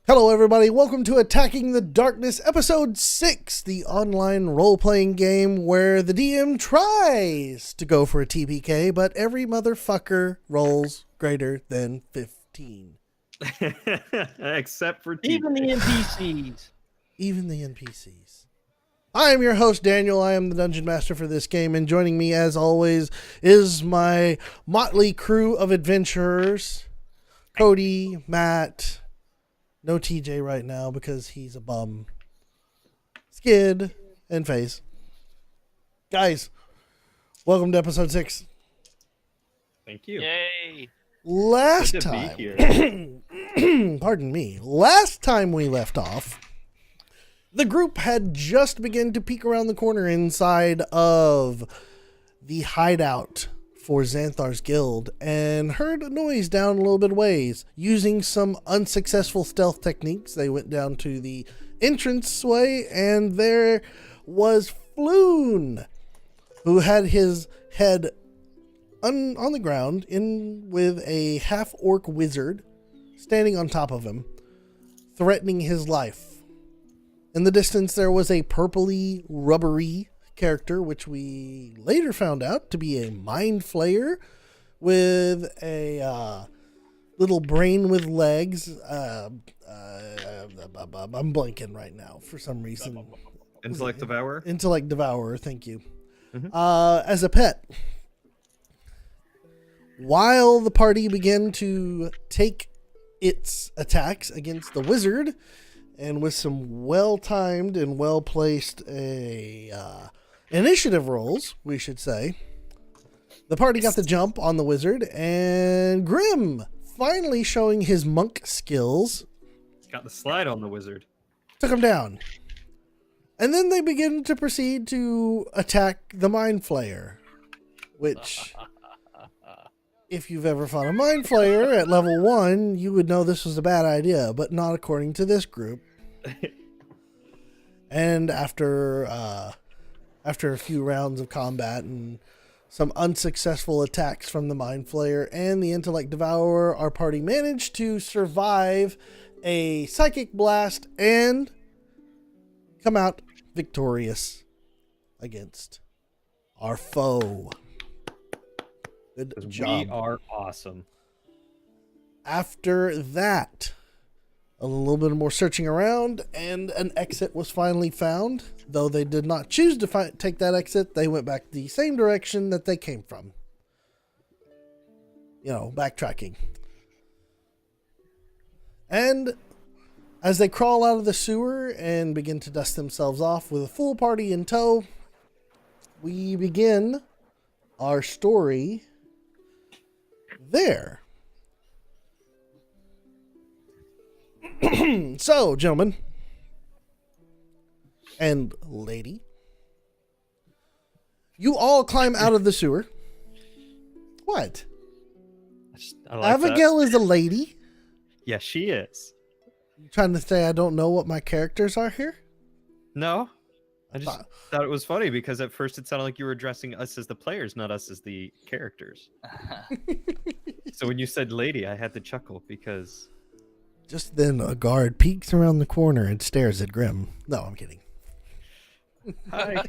Hello everybody, welcome to Attacking the Darkness, Episode 6, the online role-playing game where the DM tries to go for a TPK, but every motherfucker rolls greater than 15. Except for even the NPCs. Even the NPCs. I am your host, Daniel. I am the Dungeon Master for this game, and joining me, as always, is my motley crew of adventurers. Cody, Matt... No TJ right now because he's a bum. Skid and Face. Guys, welcome to episode 6. Thank you. Yay! Last time, pardon me, last time we left off, the group had just begun to peek around the corner inside of the hideout for Xanthar's guild and heard a noise down a little bit of ways. Using some unsuccessful stealth techniques, they went down to the entranceway, and there was Floon, who had his head on the ground in with a half-orc wizard standing on top of him, threatening his life. In the distance, there was a purpley, rubbery character, which we later found out to be a mind flayer with a little brain with legs. I'm blanking right now for some reason. Intellect Devourer? Intellect Devourer, thank you. Mm-hmm. As a pet. While the party began to take its attacks against the wizard, and with some well-timed and well-placed initiative rolls, we should say, the party got the jump on the wizard, and Grim, finally showing his monk skills, Got the slide on the wizard. took him down. And then they begin to proceed to attack the Mind Flayer, which, if you've ever fought a Mind Flayer at level 1, you would know this was a bad idea, but not according to this group. And after a few rounds of combat and some unsuccessful attacks from the Mind Flayer and the Intellect Devourer, our party managed to survive a Psychic Blast and come out victorious against our foe. Good job. We are awesome. After that, a little bit more searching around, and an exit was finally found. Though they did not choose to take that exit, they went back the same direction that they came from. You know, backtracking. And as they crawl out of the sewer and begin to dust themselves off with a full party in tow, we begin our story there. So, gentlemen and lady, you all climb out of the sewer. What? I like Abigail is a lady? Yeah, she is. You trying to say I don't know what my characters are here? No, I just thought it was funny because at first it sounded like you were addressing us as the players, not us as the characters. So when you said lady, I had to chuckle because... Just then, a guard peeks around the corner and stares at Grim. No, I'm kidding. Hi.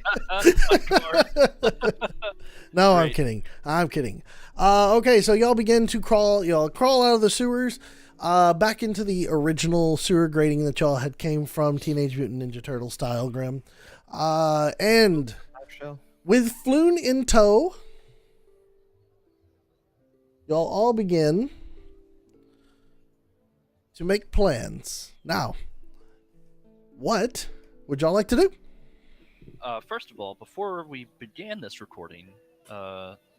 No, I'm kidding. I'm kidding. Okay, so y'all begin to crawl. Y'all crawl out of the sewers, back into the original sewer grating that y'all had came from, Teenage Mutant Ninja Turtle style, Grim. And with Floon in tow, y'all all begin to make plans. Now, what would y'all like to do? First of all, before we began this recording,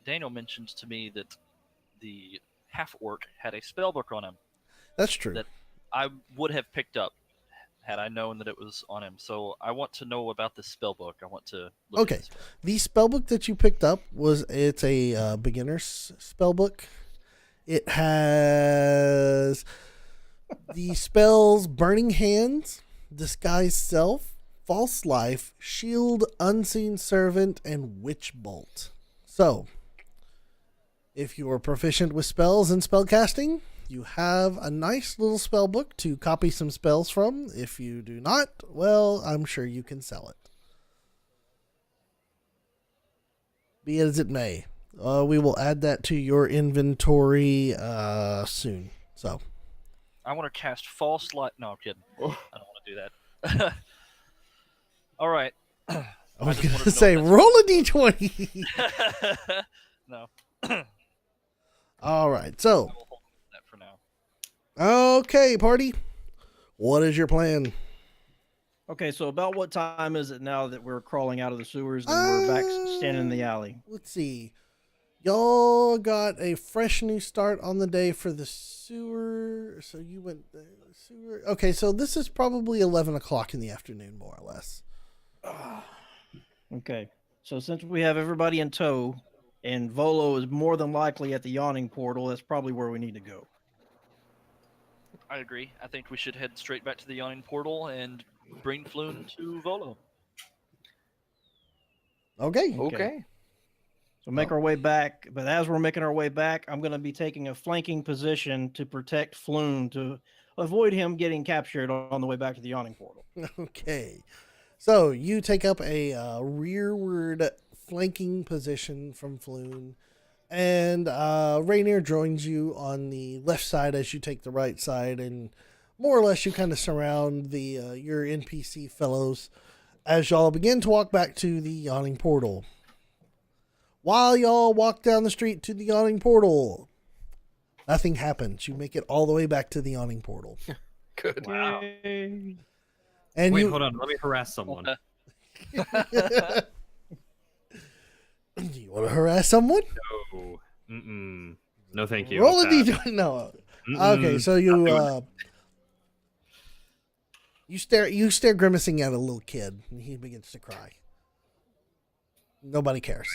Daniel mentioned to me that the half-orc had a spellbook on him. That's true. That I would have picked up had I known that it was on him. So I want to know about this spellbook. I want to look at this. The spellbook that you picked up it's a beginner's spellbook. It has the spells Burning Hands, Disguise Self, False Life, Shield, Unseen Servant, and Witch Bolt. So, if you are proficient with spells and spellcasting, you have a nice little spell book to copy some spells from. If you do not, well, I'm sure you can sell it. Be it as it may. We will add that to your inventory soon. So, I want to cast False Light. No, I'm kidding. I don't want to do that. All right. I was going to say, roll a d20. No. All right, so. I will hold that for now. Okay, party. What is your plan? Okay, so about what time is it now that we're crawling out of the sewers and we're back standing in the alley? Let's see. Y'all got a fresh new start on the day for the sewer. So you went the sewer. Okay, so this is probably 11 o'clock in the afternoon, more or less. Okay, so since we have everybody in tow, and Volo is more than likely at the yawning portal, that's probably where we need to go. I agree. I think we should head straight back to the yawning portal and bring Floon to Volo. Okay. So make our way back, but as we're making our way back, I'm going to be taking a flanking position to protect Floon to avoid him getting captured on the way back to the yawning portal. Okay. So you take up a rearward flanking position from Floon, and Rainier joins you on the left side as you take the right side, and more or less you kind of surround the your NPC fellows as y'all begin to walk back to the yawning portal. While y'all walk down the street to the yawning portal, nothing happens. You make it all the way back to the yawning portal. Good. Wow. And Wait, hold on. Let me harass someone. Do you want to harass someone? No. Mm-mm. No, thank you. Roll a I'll pass. d20. No. Mm-mm. Okay, so you stare grimacing at a little kid, and he begins to cry. Nobody cares.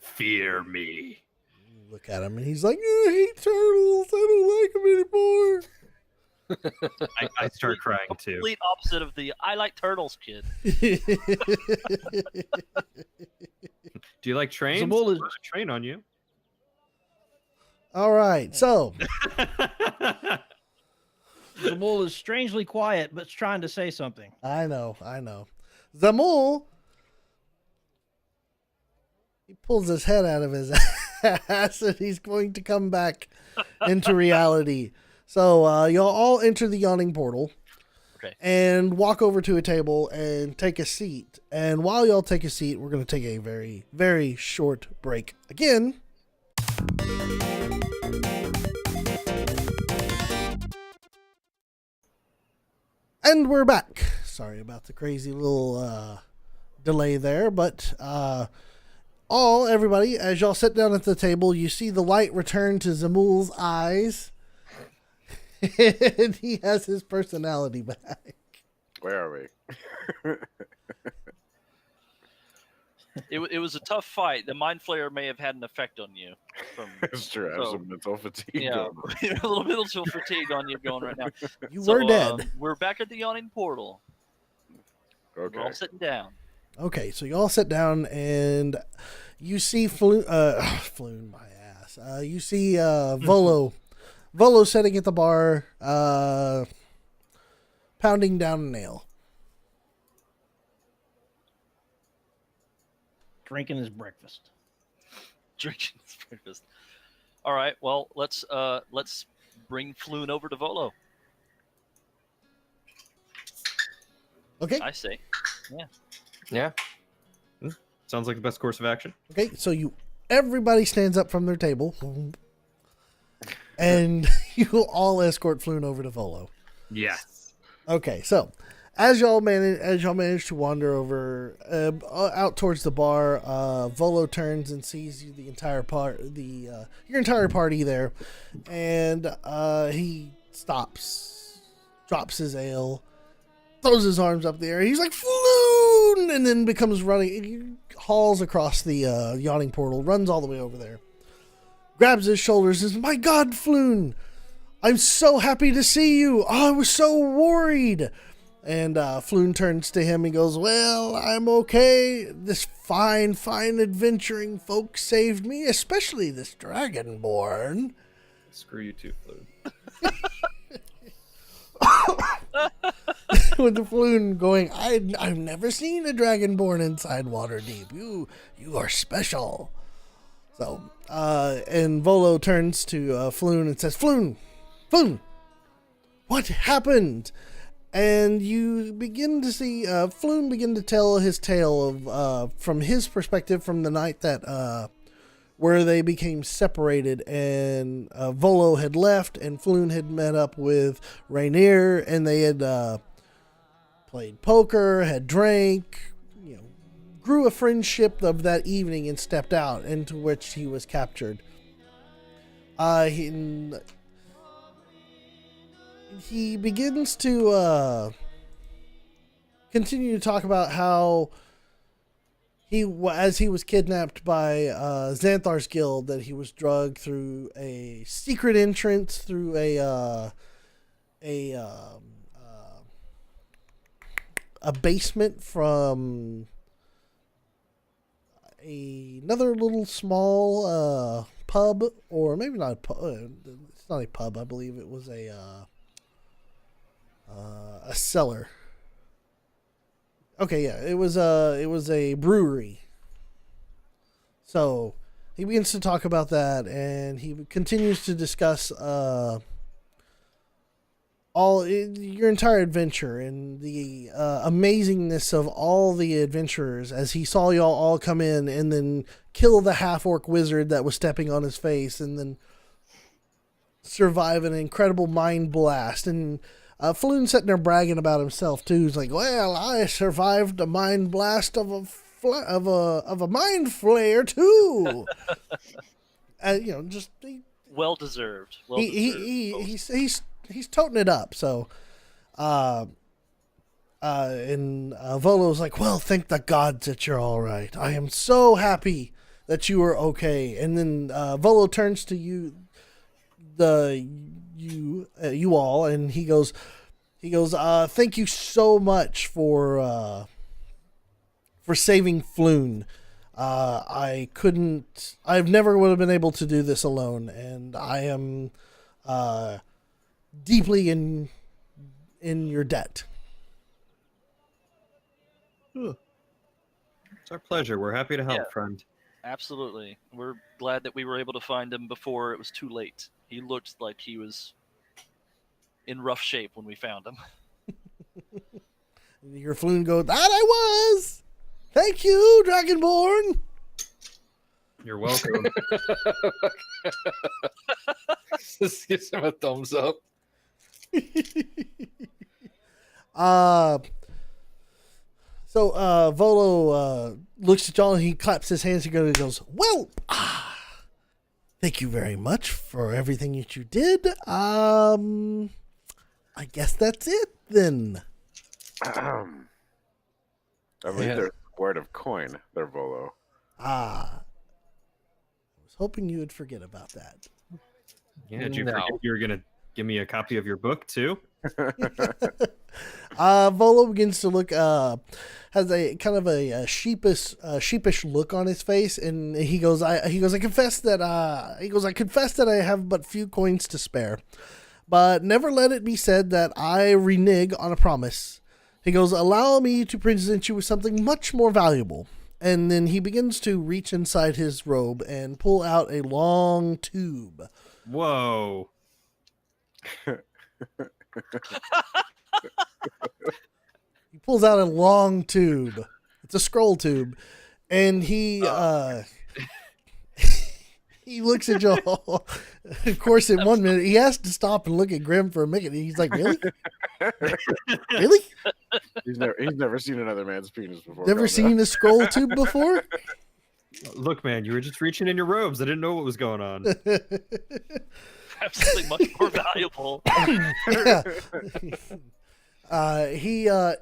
Fear me. You look at him, and he's like, "I hate turtles. I don't like them anymore." I start crying too. Complete opposite of the I like turtles kid. Do you like trains? Zabul is- There's a train on you. All right, so Zabul is strangely quiet, but trying to say something. I know. Zamul, he pulls his head out of his ass, and he's going to come back into reality. So y'all all enter the yawning portal. Okay. And walk over to a table and take a seat. And while y'all take a seat, we're going to take a very, very short break again. And we're back. Sorry about the crazy little delay there, but everybody, as y'all sit down at the table, you see the light return to Zamul's eyes. And he has his personality back. Where are we? It was a tough fight. The Mind Flayer may have had an effect on you. It's true. I have some mental fatigue. Yeah, going on. a little mental fatigue on you going right now. You were dead. We're back at the yawning portal. Okay. We're all sitting down. Okay, so you all sit down and you see Floon, my ass. You see Volo sitting at the bar, pounding down a nail. Drinking his breakfast. Drinking breakfast. All right. Well, let's bring Floon over to Volo. Okay. I say. Yeah. Sounds like the best course of action. Okay, so everybody stands up from their table, and you all escort Floon over to Volo. Yes. Okay, so as y'all manage to wander over out towards the bar, Volo turns and sees you, your entire party there, and he stops, drops his ale, throws his arms up there. He's like, Floon! And then becomes running. He hauls across the yawning portal, runs all the way over there, grabs his shoulders, and says, "My God, Floon! I'm so happy to see you. Oh, I was so worried." And Floon turns to him and goes, "Well, I'm okay. This fine adventuring folk saved me, especially this dragonborn." Screw you too, Floon. With the Floon going, I've never seen a dragon born inside Waterdeep. You are special. So, and Volo turns to Floon and says, Floon, what happened? And you begin to see Floon begin to tell his tale of from his perspective from the night that where they became separated, and Volo had left, and Floon had met up with Rainier, and they had played poker, had drank, grew a friendship of that evening, and stepped out, into which he was captured. He begins to continue to talk about how as he was kidnapped by Xanthar's guild, that he was drugged through a secret entrance through a basement from another little small pub, or maybe not a pub. It's not a pub. I believe it was a cellar. Okay, yeah, it was a brewery. So he begins to talk about that, and he continues to discuss your entire adventure and the amazingness of all the adventurers as he saw y'all all come in and then kill the half-orc wizard that was stepping on his face, and then survive an incredible mind blast. And Floon's sitting there bragging about himself too. He's like, "Well, I survived a mind blast of a mind flare too." Just well deserved. He's toting it up. So, and Volo's like, "Well, thank the gods that you're all right. I am so happy that you are okay." And then Volo turns to you all, and he goes, "Thank you so much for saving Floon. I've never would have been able to do this alone, and I am deeply in your debt." It's our pleasure. We're happy to help, friend. Absolutely. We're glad that we were able to find him before it was too late. He looked like he was in rough shape when we found him. Your Floon goes, "That I was! Thank you, Dragonborn!" You're welcome. Just gives him a thumbs up. So Volo looks at y'all and he claps his hands together and goes, "Well, thank you very much for everything that you did. I guess that's it then." I believe there's a word of coin there, Volo. I was hoping you would forget about that. Yeah, did you forget you were gonna give me a copy of your book too? Volo begins to look, has a kind of a sheepish look on his face, and he goes, I confess that I have but few coins to spare, but never let it be said that I renege on a promise. He goes, "Allow me to present you with something much more valuable." And then he begins to reach inside his robe and pull out a long tube. Whoa. He pulls out a long tube. It's a scroll tube. And he he looks at y'all. Of course, in 1 minute, he has to stop and look at Grim for a minute. He's like, "Really? Really? He's never seen another man's penis before. Never seen a scroll tube before?" Look, man, you were just reaching in your robes. I didn't know what was going on. Have something much more valuable. Yeah.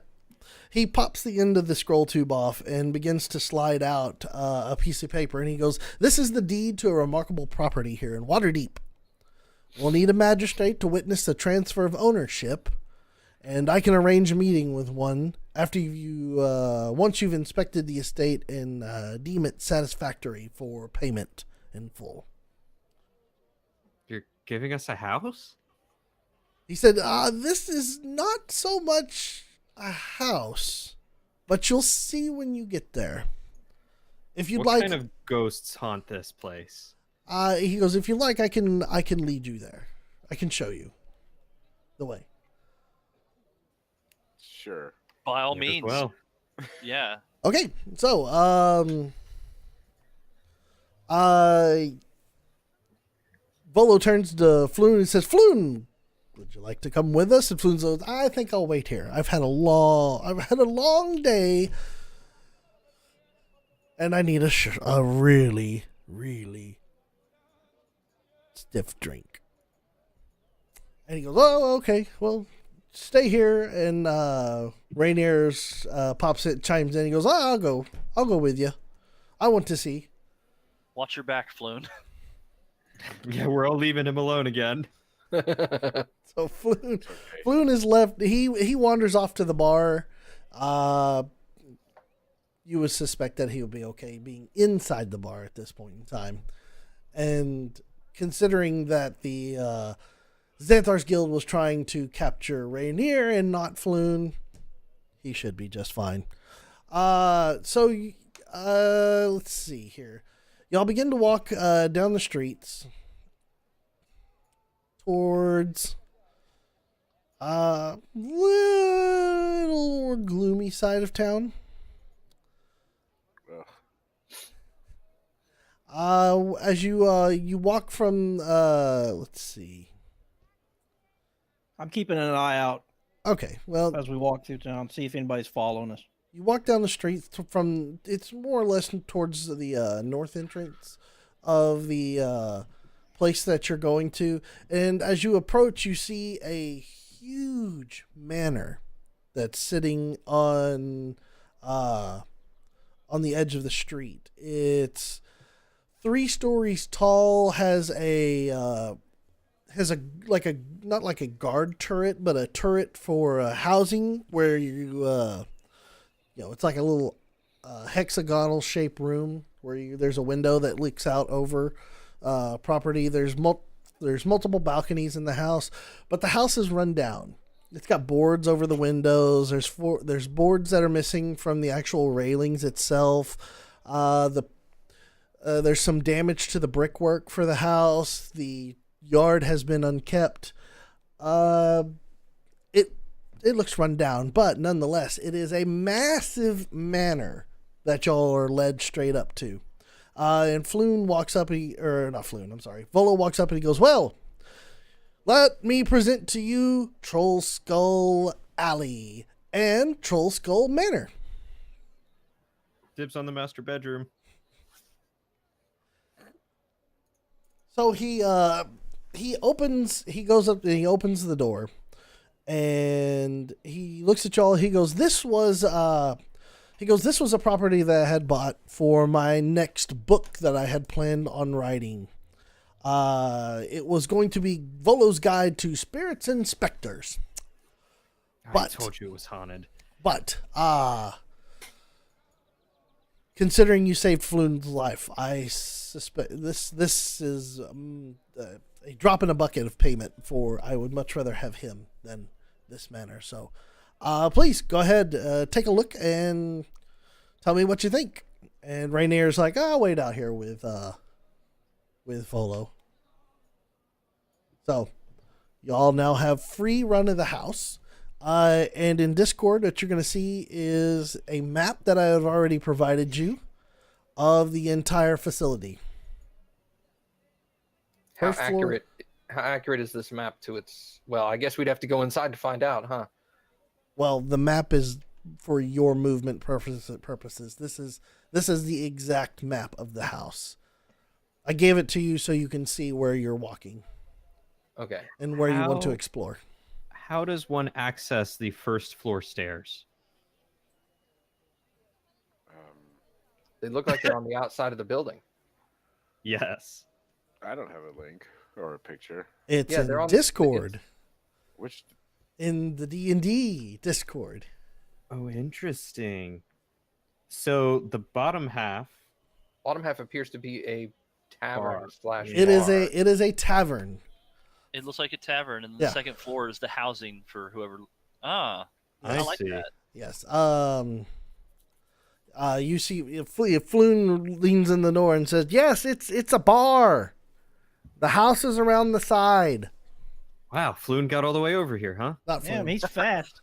He pops the end of the scroll tube off and begins to slide out a piece of paper, and he goes, "This is the deed to a remarkable property here in Waterdeep. We'll need a magistrate to witness the transfer of ownership, and I can arrange a meeting with one after once you've inspected the estate and deem it satisfactory for payment in full." You're giving us a house? He said, this is not so much a house, but you'll see when you get there. If you'd What like, kind of ghosts haunt this place? he goes, if you like, I can lead you there. I can show you the way. Sure. By all Might as means. well. Yeah. Okay, so Volo turns to Floon and says, "Floon, would you like to come with us?" And Floon says, "I think I'll wait here. I've had a long day, and I need a really, really stiff drink." And he goes, "Oh, okay. Well, stay here." And Rainier's chimes in. He goes, "Oh, I'll go with you. I want to see." Watch your back, Floon. Yeah, we're all leaving him alone again. So Floon is left. He wanders off to the bar. You would suspect that he would be okay being inside the bar at this point in time, and considering that the Xanthar's Guild was trying to capture Rainier and not Floon, he should be just fine. So let's see here. Y'all begin to walk down the streets towards little more gloomy side of town. As you walk from let's see. I'm keeping an eye out Okay, well, as we walk through town, see if anybody's following us. you walk down the street from, it's more or less towards the north entrance of the place that you're going to, and as you approach, you see a huge manor that's sitting on the edge of the street. It's 3 stories tall, has a not like a guard turret, but a turret for housing where you it's like a little hexagonal shaped room where there's a window that looks out over property. There's multiple balconies in the house, but the house is run down. It's got boards over the windows. There's boards that are missing from the actual railings itself. There's some damage to the brickwork for the house. The yard has been unkept. It looks run down, but nonetheless, it is a massive manor that y'all are led straight up to. And Floon walks up, Volo walks up and he goes, "Well, let me present to you Troll Skull Alley and Troll Skull Manor." Dibs on the master bedroom. So he goes up and he opens the door, and he looks at y'all. He goes, this was a property that I had bought for my next book that I had planned on writing. It was going to be Volo's Guide to Spirits and Specters. I told you it was haunted. But considering you saved Floon's life, I suspect this is a drop in a bucket of payment for. I would much rather have him than this manor. So, please go ahead, take a look, and tell me what you think. And Rainier's like, "I'll wait out here with Volo." So, y'all now have free run of the house. And in Discord, what you're going to see is a map that I have already provided you of the entire facility. How First floor- accurate is this map to its... Well, I guess we'd have to go inside to find out, huh? Well, the map is for your movement purposes. This is the exact map of the house. I gave it to you so you can see where you're walking Okay. and where you want to explore. How does one access the first floor stairs? They look like they're on the outside of the building. Yes. I don't have a link or a picture. It's Yeah, they're in on- Discord. Which In the D&D Discord. Oh, interesting. So the bottom half. Bottom half appears to be a tavern Bar. slash It is bar. a tavern. It looks like a tavern, and the Yeah. second floor is the housing for whoever. Ah, I I like see. that. Yes. You see, Floon leans in the door and says, "Yes, it's a bar. The house is around the side." Wow, Floon got all the way over here, huh? Not Damn, Floon. he's fast.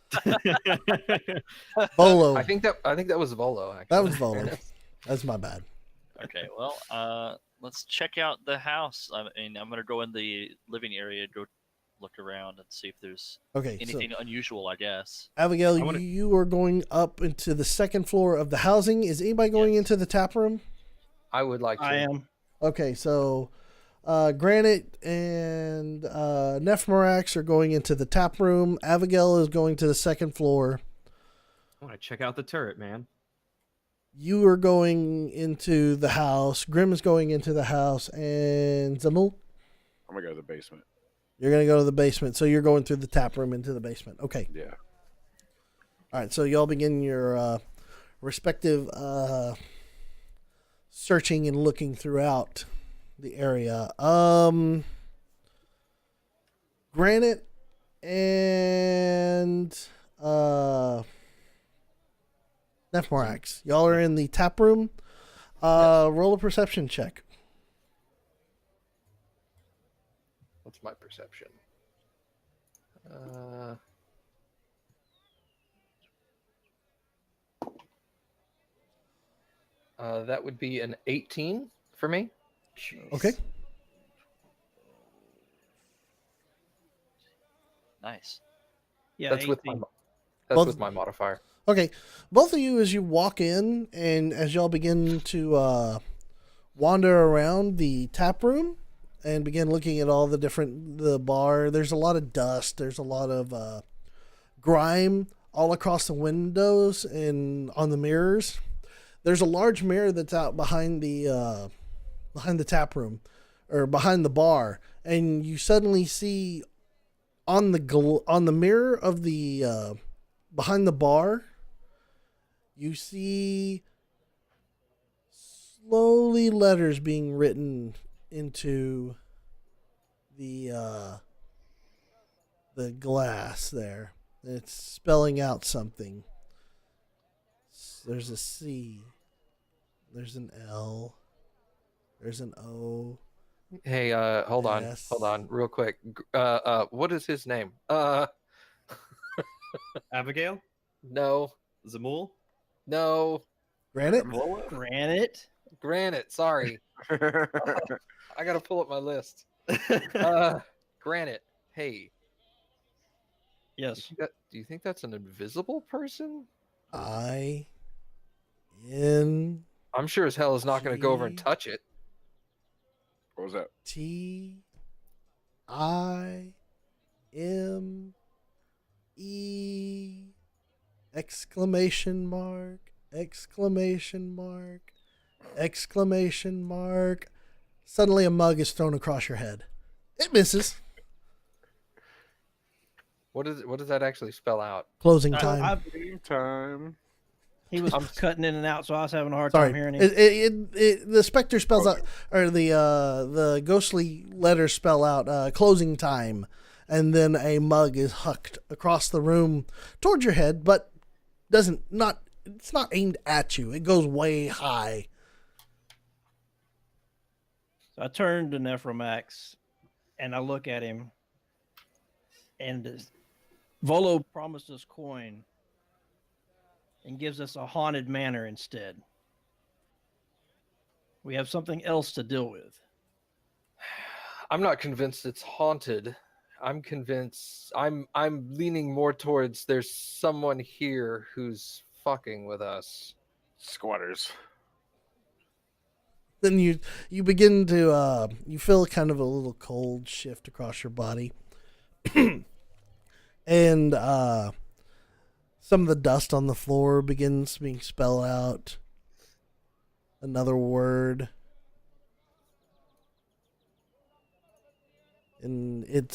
Volo. I think that was Volo. Actually, That was Volo. That's my bad. Okay, well, let's check out the house. I mean, I'm gonna go in the living area, go look around, and see if there's Okay, anything unusual. I guess. so Abigail, I wanna- you are going up into the second floor of the housing. Is anybody going Yes. into the tap room? I would like to. I am. Okay, so Granite and Nephmarax are going into the tap room. Abigail is going to the second floor. I want to check out the turret, man. You are going into the house. Grim is going into the house, and Zamul, I'm gonna go to the basement. you're going to go to the basement. So you're going through the tap room into the basement. Okay. Yeah. All right. So y'all begin your respective searching and looking throughout the area. Granite and Nephmarax, y'all are in the tap room. Roll a perception check. What's my perception? That would be an 18 for me. Okay. Nice. Yeah, That's with 18. Both- with my modifier. Okay, both of you, as you walk in and as y'all begin to wander around the tap room and begin looking at all the bar, there's a lot of dust. There's a lot of grime all across the windows and on the mirrors. There's a large mirror that's out behind the tap room or behind the bar, and you suddenly see on the mirror of the behind the bar, you see slowly letters being written into the glass there. It's spelling out something. There's a C. There's an L. There's an O. Hey, hold Yes. on, real quick. What is his name? Abigail? No, Zamul? no, Granite? Granite. Granite. Sorry, I gotta pull up my list. Granite. Hey, Yes. do you think that's an invisible person? I N I'm sure as hell is not gonna go over and G- touch it. What was that? T I M E exclamation mark exclamation mark exclamation mark. Suddenly a mug is thrown across your head. It misses. What does that actually spell out? Closing time. Time. He was cutting in and out, so I was having a hard Sorry. time hearing him. The specter spells out, or the ghostly letters spell out closing time, and then a mug is hucked across the room towards your head, but it's not aimed at you. It goes way high. So I turned to Nephromax, and I look at him, and Volo promised us coin and gives us a haunted manor instead. We have something else to deal with. I'm not convinced it's haunted. I'm convinced. I'm leaning more towards there's someone here who's fucking with us. Squatters. Then you begin to you feel kind of a little cold shift across your body, and some of the dust on the floor begins being spelled out. Another word, and it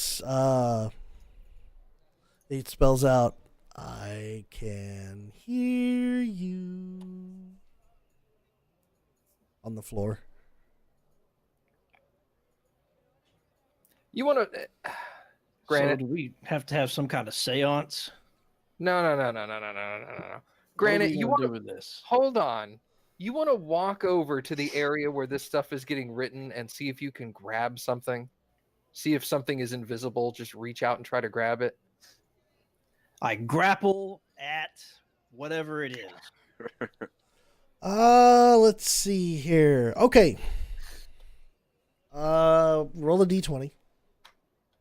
spells out, "I can hear you," on the floor. You want to? Granted, So do we have to have some kind of seance? no. Granted, you want want to do with this? hold on. You want to walk over to the area where this stuff is getting written and see if you can grab something. See if something is invisible. Just reach out and try to grab it. I grapple at whatever it is. Let's see here. Okay. Roll a d20.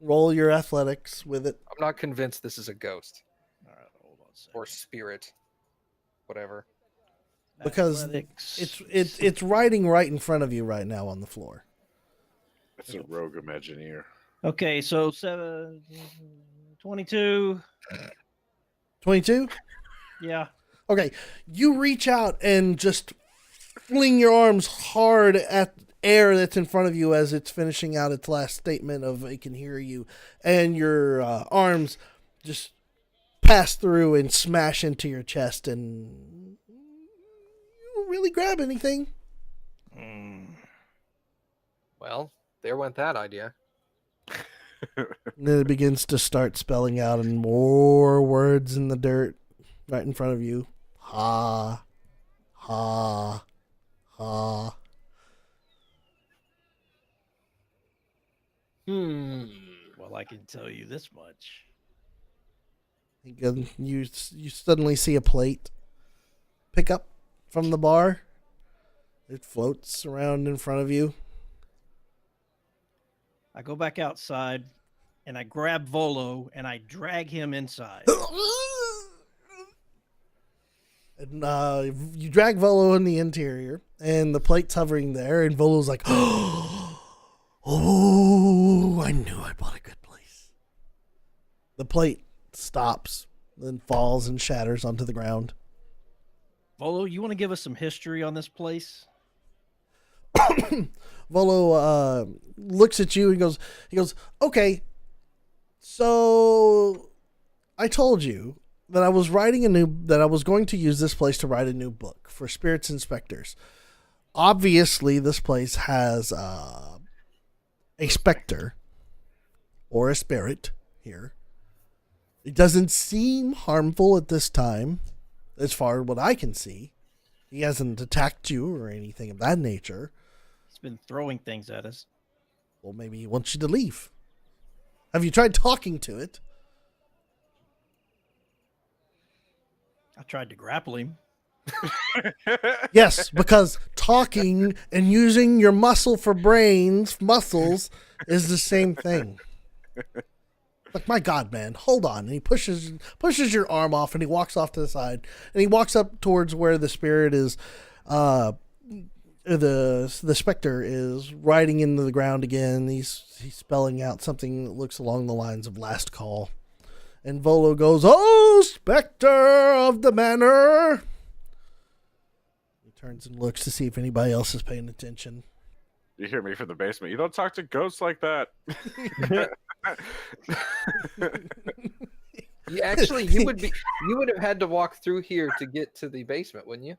Roll your athletics with it. I'm not convinced this is a ghost All right, hold on a second. or spirit, whatever. Because Athletics. it's writing right in front of you right now on the floor. It's a rogue Imagineer. Okay, so 22. 22? Yeah. Okay. You reach out and just fling your arms hard at air that's in front of you as it's finishing out its last statement of it can hear you, and your arms just pass through and smash into your chest, and you don't really grab anything. Well, there went that idea. And then it begins to start spelling out in more words in the dirt right in front of you. Ha, ha, ha. Well, I can tell you this much. You suddenly see a plate pick up from the bar. It floats around in front of you. I go back outside and I grab Volo and I drag him inside. And you drag Volo in the interior, and the plate's hovering there, and Volo's like, oh, I knew I bought a good place. The plate stops, then falls and shatters onto the ground. Volo, you want to give us some history on this place? Volo looks at you and he goes, okay, so I told you that I was going to use this place to write a new book for spirits and specters. Obviously, this place has a specter or a spirit here. It doesn't seem harmful at this time, as far as what I can see. He hasn't attacked you or anything of that nature. He's been throwing things at us. Well, maybe he wants you to leave. Have you tried talking to it? I tried to grapple him. Yes, because talking and using your muscles is the same thing. Like, my God, man, hold on. And he pushes your arm off, and he walks off to the side, and he walks up towards where the spirit is. The specter is riding into the ground again. He's spelling out something that looks along the lines of last call. And Volo goes, "Oh, specter of the manor!" He turns and looks to see if anybody else is paying attention. You hear me from the basement. You don't talk to ghosts like that. You would have had to walk through here to get to the basement, wouldn't you?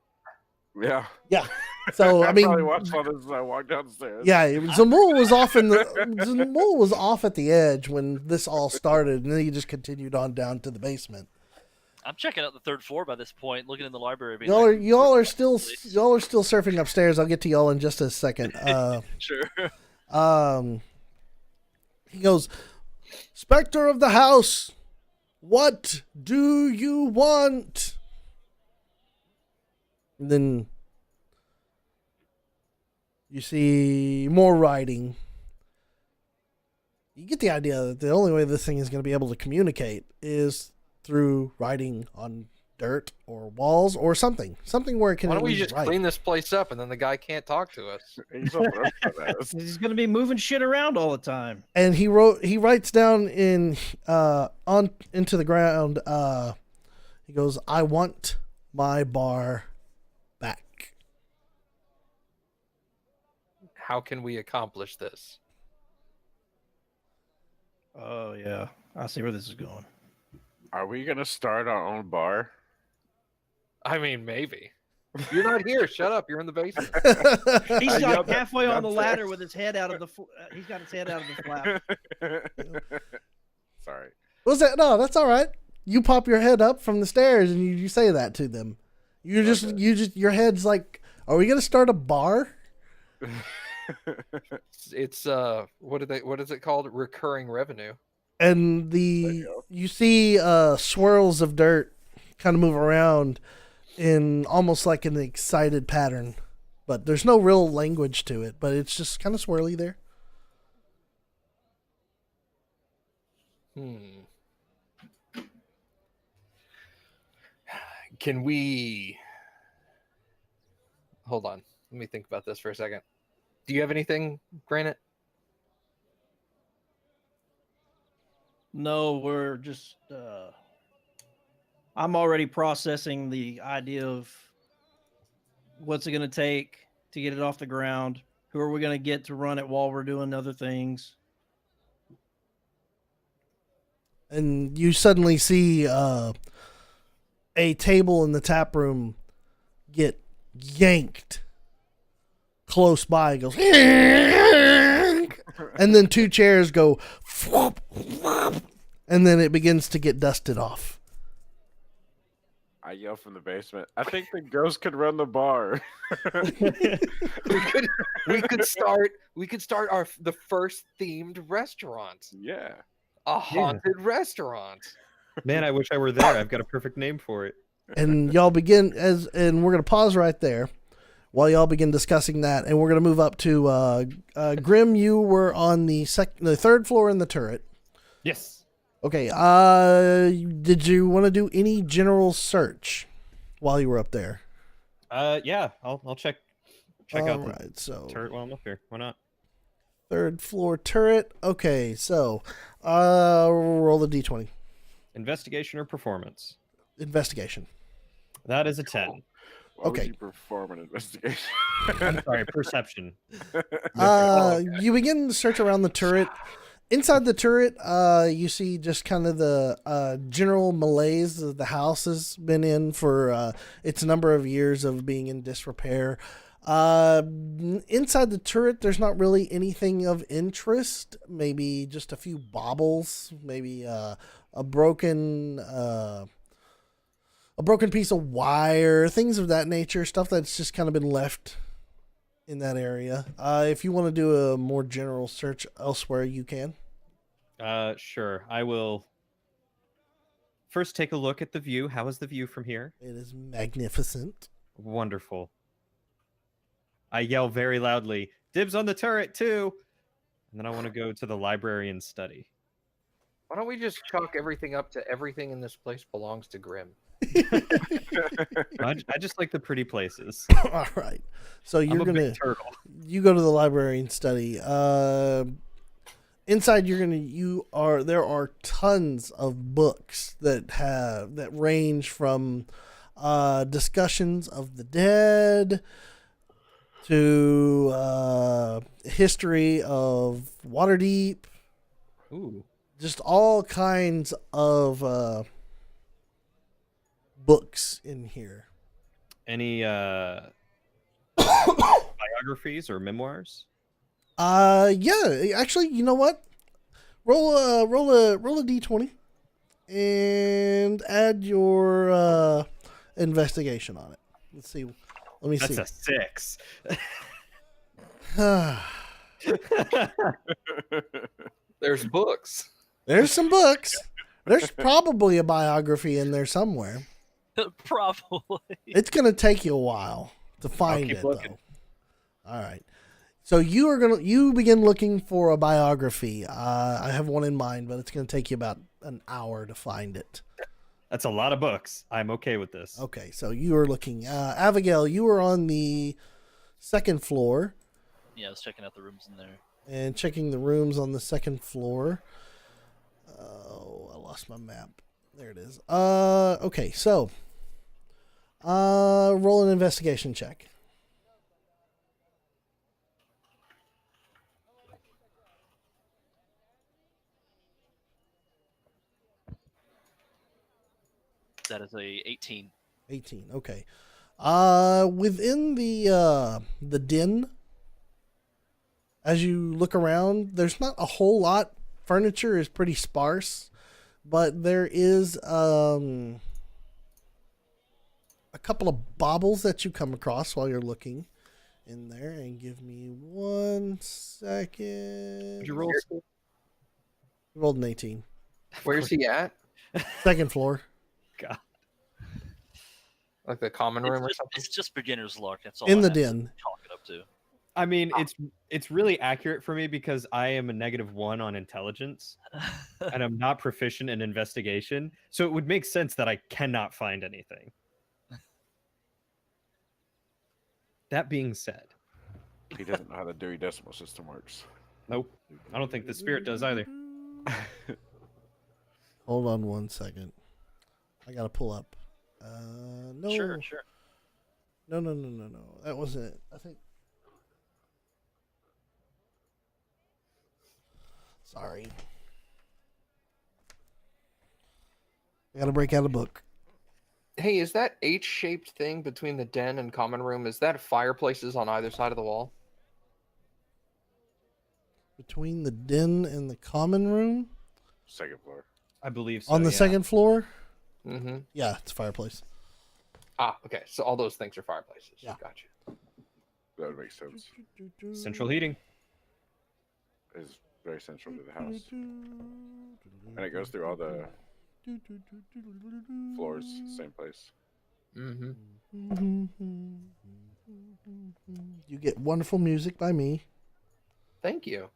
Yeah. Yeah. So I mean, probably watched all this as I walked downstairs. yeah, Zamul was off at the edge when this all started, and then he just continued on down to the basement. I'm checking out the third floor by this point, looking in the library. Being Y'all are still surfing upstairs. I'll get to y'all in just a second. Sure. He goes, "Specter of the house, what do you want?" And then you see more writing. You get the idea that the only way this thing is going to be able to communicate is through writing on dirt or walls or something where it can. Why don't at we least just write. clean this place up and then the guy can't talk to us? He's on the rest of us. He's going to be moving shit around all the time. And he writes down into the ground. He goes, "I want my bar back." How can we accomplish this? Oh, yeah. I see where this is going. Are we gonna start our own bar? I mean, maybe. You're not here. Shut up. You're in the basement. He's I like yelled at halfway on the downstairs. ladder with his head out of the. He's got his head out of the flap. Sorry. Was that? No, that's all right. You pop your head up from the stairs and you say that to them. Your head's like, are we gonna start a bar? It's what is it called? Recurring revenue. And you see swirls of dirt kind of move around in almost like an excited pattern, but there's no real language to it. But it's just kind of swirly there. Can we hold on? Let me think about this for a second. Do you have anything, Granite? No, we're just. I'm already processing the idea of what's it going to take to get it off the ground. Who are we going to get to run it while we're doing other things? And you suddenly see a table in the tap room get yanked close by. It goes, and then two chairs go, and then it begins to get dusted off. I yell from the basement. I think the ghost could run the bar. we could start the first themed restaurant. Yeah. A haunted restaurant. Man, I wish I were there. I've got a perfect name for it. And y'all begin and we're gonna pause right there while y'all begin discussing that, and we're gonna move up to Grim. You were on the third floor in the turret. Yes. Okay. Did you want to do any general search while you were up there? Yeah. I'll check out the turret while I'm up here. Why not? Third floor turret. Okay, so roll the d20. Investigation or performance? Investigation. That is a 10. Why Okay. would you perform an investigation? I'm sorry, perception. You begin to search around the turret. Inside the turret, you see just kind of the general malaise that the house has been in for its number of years of being in disrepair. Inside the turret, there's not really anything of interest. Maybe just a few baubles. Maybe a broken piece of wire, things of that nature. Stuff that's just kind of been left in that area. If you want to do a more general search elsewhere, you can. Sure. I will first take a look at the view. How is the view from here? It is magnificent. Wonderful. I yell very loudly, dibs on the turret too. And then I want to go to the library and study. Why don't we just chalk everything up to everything in this place belongs to Grim? I just like the pretty places. All right. So I'm you're a gonna big turtle. you go to the library and study. Inside there are tons of books that range from discussions of the dead to history of Waterdeep. Ooh. Just all kinds of books in here. Any biographies or memoirs? Yeah, actually, you know what? Roll a d20 and add your investigation on it. Let's see. Let me see. That's a 6. There's books. There's some books. There's probably a biography in there somewhere. Probably. It's gonna take you a while to find keep it, looking. though. All right. So you begin looking for a biography. I have one in mind, but it's gonna take you about an hour to find it. That's a lot of books. I'm okay with this. Okay, so you are looking. Abigail, you were on the second floor Yeah, I was checking out the rooms in there. and checking the rooms on the second floor. Oh, I lost my map. There it is. Okay, so roll an investigation check. That is a 18. 18. Okay. Within the den, as you look around, there's not a whole lot. Furniture is pretty sparse. but there is a couple of baubles that you come across while you're looking in there. And give me 1 second. Did you roll? Rolled an 18. Where's he at? Second floor. God. Like the common room or something? It's just beginner's luck. That's all. In I the have to den. Chalk it up to. I mean, it's really accurate for me because I am a -1 on intelligence, and I'm not proficient in investigation. So it would make sense that I cannot find anything. That being said, He doesn't know how the Dewey Decimal System works. nope. I don't think the spirit does either. Hold on 1 second. I gotta pull up. No. Sure. No. That wasn't it. I think. Sorry. I gotta break out a book. Hey, is that H-shaped thing between the den and common room? Is that fireplaces on either side of the wall? Between the den and the common room? Second floor. I believe so. On the yeah. second floor? Mm-hmm. Yeah, it's a fireplace. Ah, okay. So all those things are fireplaces. Yeah. Gotcha. That would make sense. Central heating. It's very central to the house. And it goes through all the floors, same place. Mm-hmm. You get wonderful music by me. Thank you.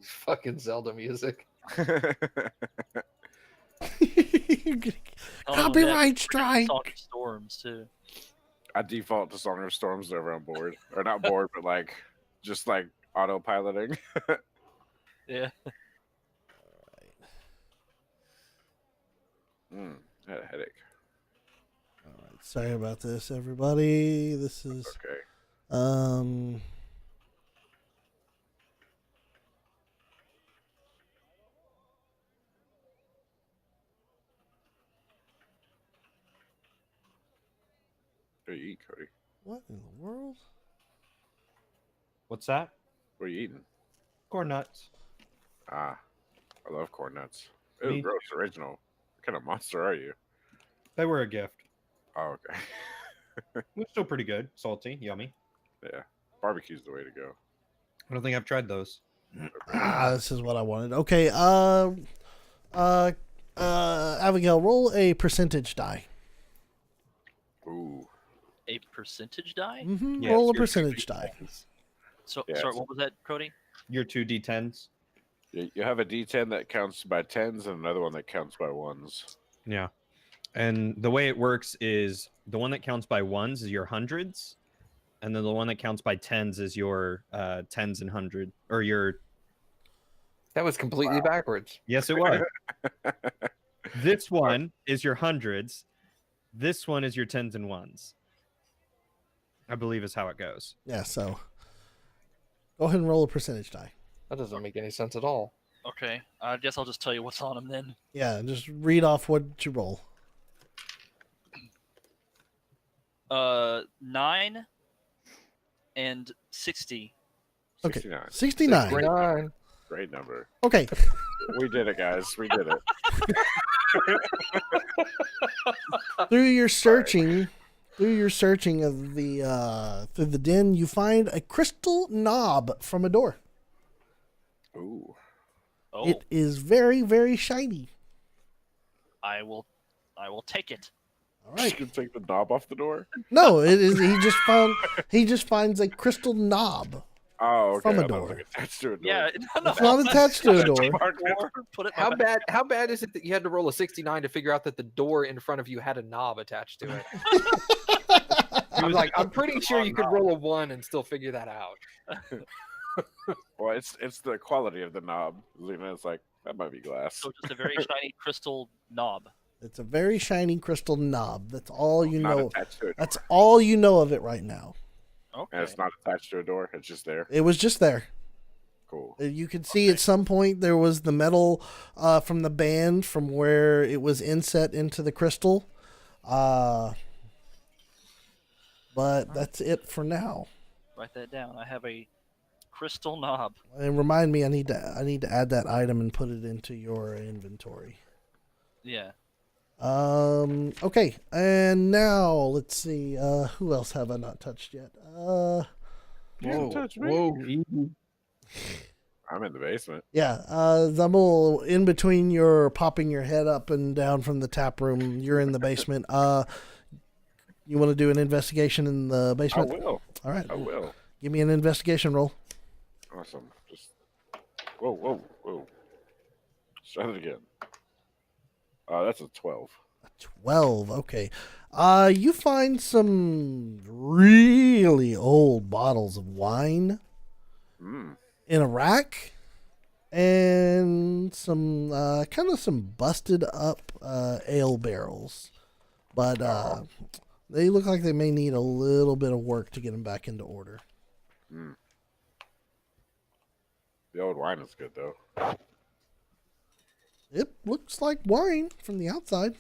Fucking Zelda music. Copyright strike. Song of Storms too. I default to Song of Storms whenever I'm bored. Or not bored, but like just like autopiloting. Yeah. I had a headache. All right, sorry about this, everybody. This is Okay. What are you eating, Cody? What in the world? What's that? What are you eating? Corn nuts. Ah, I love corn nuts. Ew, Me- gross, original. What kind of monster are you? They were a gift. Oh, okay. They're still pretty good. Salty, yummy. Yeah, barbecue's the way to go. I don't think I've tried those. This is what I wanted. Okay, Abigail, roll a percentage die. Ooh. A percentage die? Mm-hmm. Yes, Roll a your percentage 2 die. D10s. So Yes. sorry, what was that, Cody? Your 2 D10s. You have a D10 that counts by tens and another one that counts by ones. Yeah. And the way it works is the one that counts by ones is your hundreds, and then the one that counts by tens is your tens and hundred, or your. That was completely backwards. Yes, it was. This one is your hundreds. This one is your tens and ones. I believe is how it goes. Yeah, so go ahead and roll a percentage die. That doesn't make any sense at all. Okay, I guess I'll just tell you what's on them then. Yeah, just read off what you roll. 9 and 60. Okay. 69. 69. 69. Great number. Okay. We did it, guys. We did it. Through your searching of the through the den, you find a crystal knob from a door. Ooh. Oh, It is very, very shiny. I will take it. All You right. can take the knob off the door? No, it is. He just finds a crystal knob. Oh, okay. From a I thought it door. was, like, attached to a door. Yeah, no, It's not attached to a door. Put it. How bad is it that you had to roll a 69 to figure out that the door in front of you had a knob attached to it? I'm pretty sure you could roll a 1 and still figure that out. Well, it's the quality of the knob. It's like, that might be glass. So just a very shiny crystal knob. It's a very shiny crystal knob. That's all you Not know. attached to a door. That's all you know of it right now. Okay. And it's not attached to a door. It's just there. It was just there. Cool. You could see at some point there was the metal from the band from where it was inset into the crystal. But that's it for now. Write that down. I have a crystal knob. And remind me, I need to add that item and put it into your inventory. Yeah. Okay, and now let's see. Who else have I not touched yet? You didn't touch me. Whoa, easy. I'm in the basement. Yeah, Zumble, in between your popping your head up and down from the tap room, you're in the basement. You want to do an investigation in the I basement? will. All right. I will. Give me an investigation roll. Awesome. Just whoa. Try it again. That's a 12. 12. Okay. You find some really old bottles of wine in a rack, and some kind of some busted up ale barrels, but they look like they may need a little bit of work to get them back into order. The old wine is good though. It looks like wine from the outside.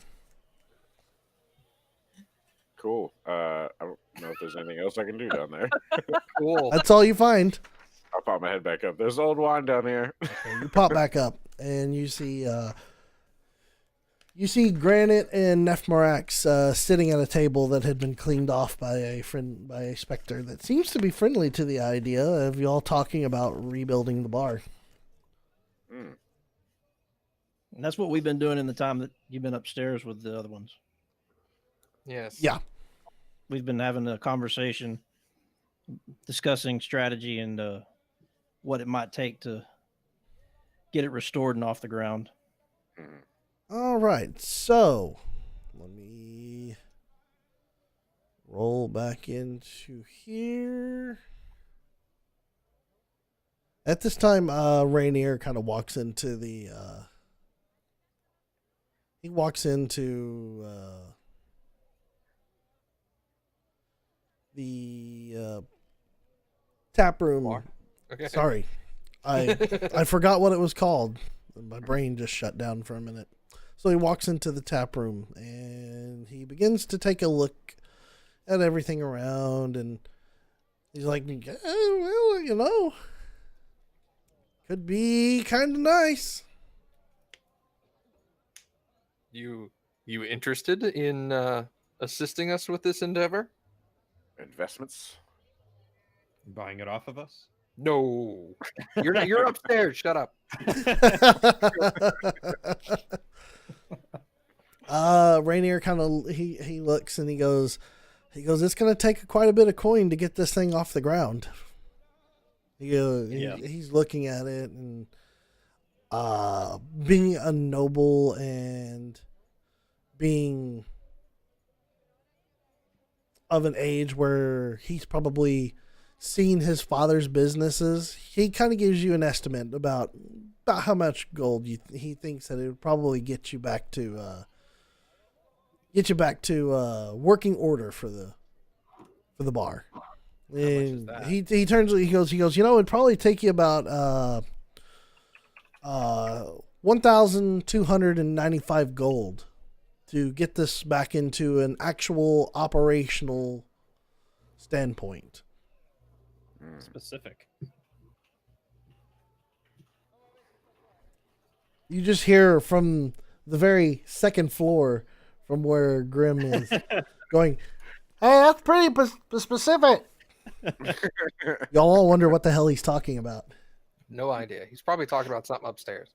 Cool. I don't know if there's anything else I can do down there. Cool. That's all you find. I'll pop my head back up. There's old wine down here. Okay, you pop back up, and you see Granite and Nephmorax sitting at a table that had been cleaned off by a specter that seems to be friendly to the idea of y'all talking about rebuilding the bar. Mm. And that's what we've been doing in the time that you've been upstairs with the other ones. Yes. Yeah. We've been having a conversation, discussing strategy and what it might take to get it restored and off the ground. Mm. All right, so let me roll back into here. At this time, Rainier kind of walks into the tap room. Bar? Okay. Sorry, I forgot what it was called. My brain just shut down for a minute. So he walks into the tap room and he begins to take a look at everything around, and he's like, well, could be kind of nice. You interested in assisting us with this endeavor? Investments. Buying it off of us? No. You're upstairs. Shut up. Rainier kind of he looks and he goes, it's going to take quite a bit of coin to get this thing off the ground. He's looking at it, and being a noble and being of an age where he's probably seen his father's businesses, he kind of gives you an estimate about how much gold he thinks that it would probably get you back to working order for the bar. And he turns, he goes, it'd probably take you about 1,295 gold to get this back into an actual operational standpoint. Specific. You just hear from the very second floor from where Grim is going, hey, that's pretty specific. Y'all all wonder what the hell he's talking about. No idea. He's probably talking about something upstairs.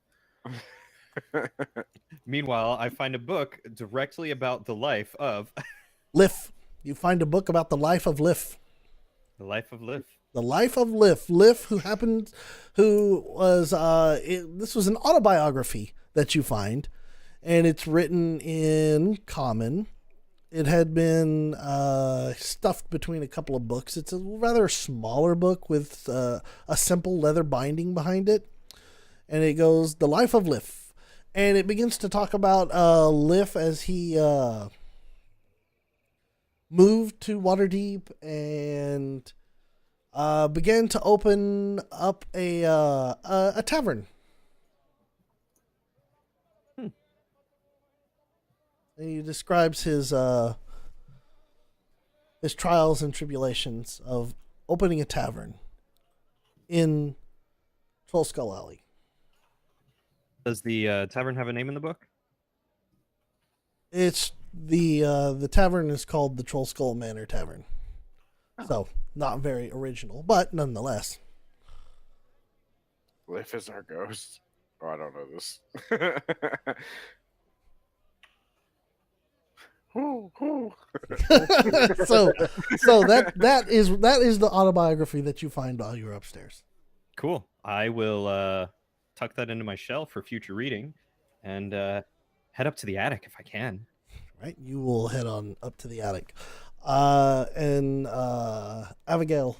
Meanwhile, I find a book directly about the life of Liff. You find a book about the life of Liff. the life of Liv. The life of Liff. Liff, who was, this was an autobiography that you find, and it's written in Common. It had been stuffed between a couple of books. It's a rather smaller book with a simple leather binding behind it. And it goes, The Life of Liff. And it begins to talk about Liff as he moved to Waterdeep and began to open up a tavern. And he describes his trials and tribulations of opening a tavern. in Troll Skull Alley. Does the tavern have a name in the book? It's the tavern is called the Troll Skull Manor Tavern. So not very original, but nonetheless. Life is our ghost. Oh, I don't know this. so that is the autobiography that you find while you're upstairs. Cool. I will tuck that into my shelf for future reading, and head up to the attic if I can. Right, you will head on up to the attic, and Abigail,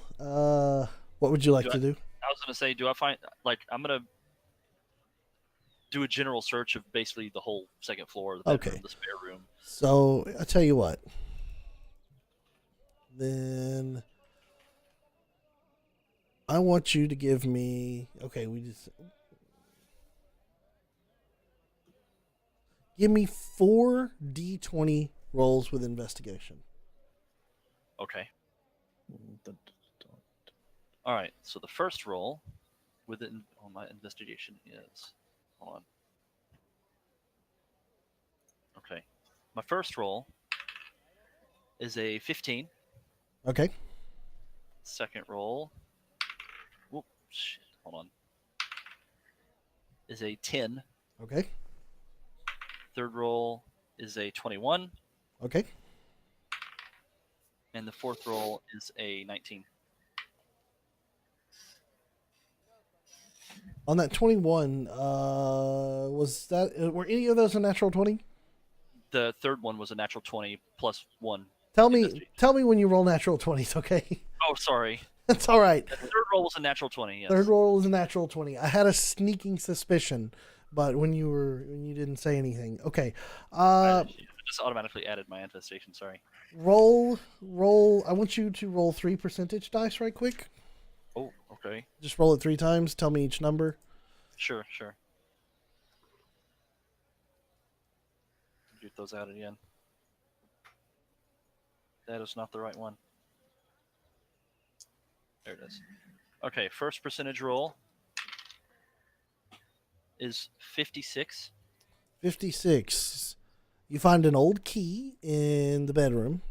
what would you like to do? I was gonna say, do I find I'm gonna do a general search of basically the whole second floor, the bedroom, Okay. the spare room. So I tell you what. Then I want you to give me. Okay, give me 4 D20 rolls with investigation. Okay. All right. So the first roll within my investigation is, hold on. Okay. My first roll is a 15. Okay. Second roll, whoop, shit, hold on, is a 10. Okay. Third roll is a 21. Okay. And the fourth roll is a 19. On that 21, were any of those a natural 20? The third one was a natural 20 plus 1. Tell me when you roll natural 20s, okay? Oh, sorry. That's all right. The third roll was a natural 20. Yes. Third roll was a natural 20. I had a sneaking suspicion, but when you didn't say anything. Okay. I just automatically added my infestation. Sorry. Roll. I want you to roll 3 percentage dice right quick. Oh, okay. Just roll it 3 times. Tell me each number. Sure. Get those out again. That is not the right one. There it is. Okay, first percentage roll is 56. 56. You find an old key in the bedroom.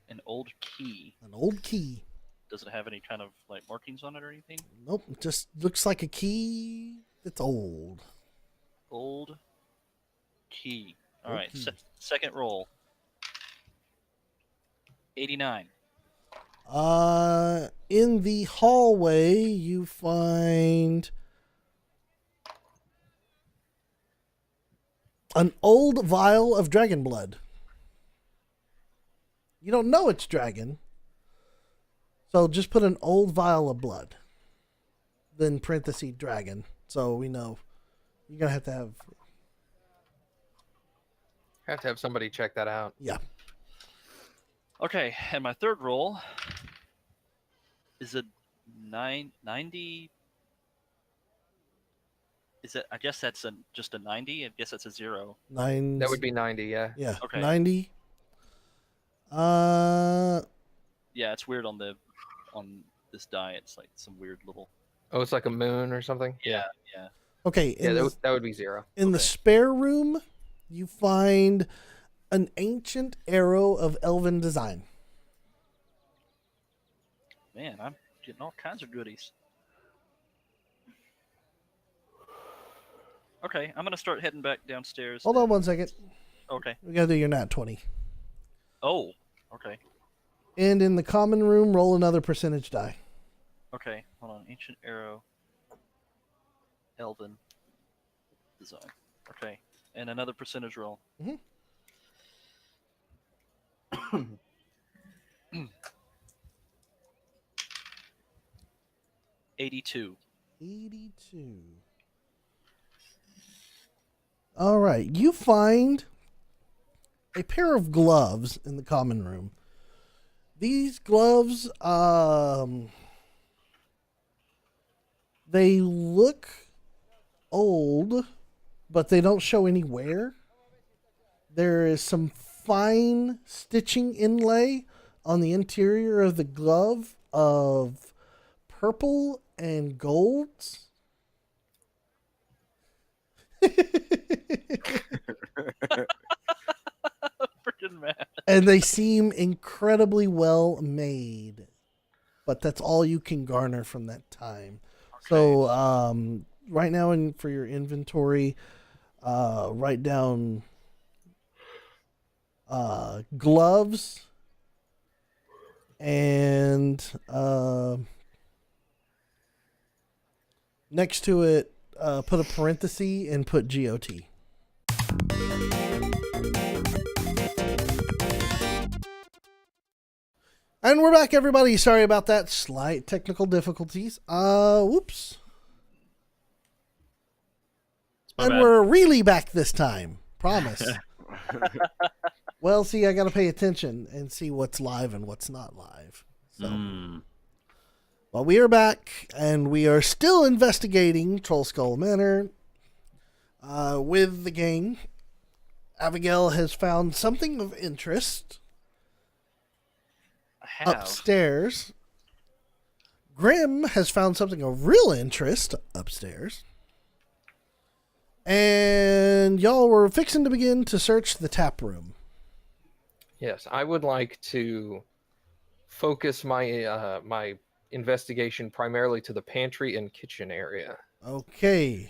An old key. An old key. Does it have any kind of markings on it or anything? Nope. It just looks like a key that's old. Old key. All Old right. key. Second roll. 89. In the hallway, you find an old vial of dragon blood. You don't know it's dragon, so just put an old vial of blood. Then parenthesis dragon, so we know. You're gonna have to have. Have to have somebody check that out. Yeah. Okay, and my third roll is a 90. Is it? I guess that's just a 90. I guess that's a 0. 9. That would be 90, yeah. Yeah. Okay. 90. Yeah, it's weird on this die. It's like some weird little. Oh, it's like a moon or something? Yeah. Okay. Yeah, that would be 0. In the spare room, you find an ancient arrow of elven design. Man, I'm getting all kinds of goodies. Okay, I'm gonna start heading back downstairs. Hold on one second. Okay. We gotta do your nat 20. Oh. Okay. And in the common room, roll another percentage die. Okay. Hold on. Ancient arrow. Elven design. Okay. And another percentage roll. Mhm. 82. 82. All right. You find a pair of gloves in the common room. These gloves, they look old, but they don't show any wear. There is some fine stitching inlay on the interior of the glove of purple and golds. Freaking mad. And they seem incredibly well made. But that's all you can garner from that time. Okay. So right now for your inventory, write down gloves and next to it put a parenthesis and put GOT. And we're back, everybody. Sorry about that. Slight technical difficulties. Whoops. My And bad. we're really back this time. Promise. Well, see, I got to pay attention and see what's live and what's not live. So, well, we are back, and we are still investigating Troll Skull Manor with the gang. Abigail has found something of interest I have. upstairs. Grim has found something of real interest upstairs. And y'all were fixing to begin to search the tap room. Yes, I would like to focus my my investigation primarily to the pantry and kitchen area. Okay.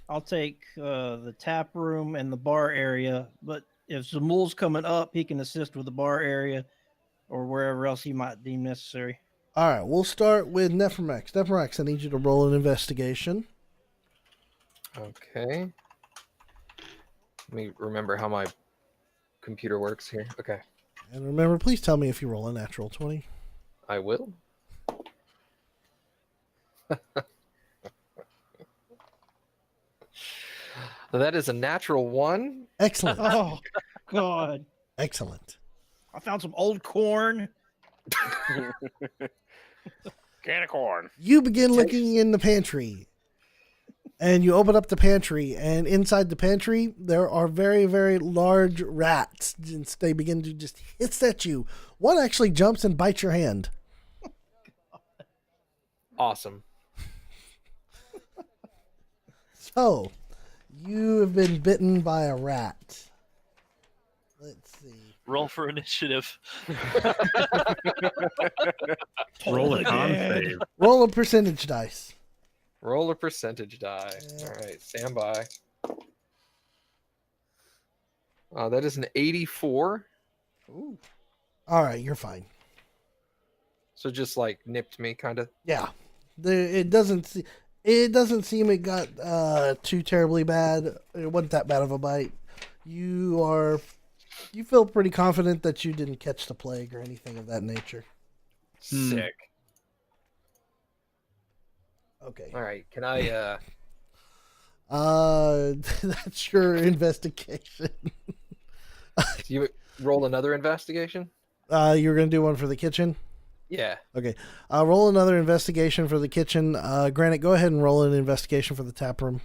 I'll take the tap room and the bar area, but if Zamul's coming up, he can assist with the bar area or wherever else he might deem necessary. All right, we'll start with Nephromax. Nephromax, I need you to roll an investigation. Okay. Let me remember how my computer works here. Okay, And remember, please tell me if you roll a natural 20. I will. That is a natural 1. Excellent. Oh, God. Excellent. I found some old corn. Can of corn. You begin looking in the pantry. And you open up the pantry, and inside the pantry, there are very, very large rats. And they begin to just hiss at you. One actually jumps and bites your hand. Awesome. So, you have been bitten by a rat. Let's see. Roll for initiative. Roll a Totally con dead. save. Roll a percentage dice. Roll a percentage die. Yeah. All right, stand by. That is an 84. Ooh. All right, you're fine. So just like nipped me, kind of. Yeah, it doesn't seem it got too terribly bad. It wasn't that bad of a bite. You feel pretty confident that you didn't catch the plague or anything of that nature. Sick. Okay. All right, can I? That's your investigation. You roll another investigation? You're gonna do one for the kitchen. Yeah. Okay. Roll another investigation for the kitchen. Granite, go ahead and roll an investigation for the tap room.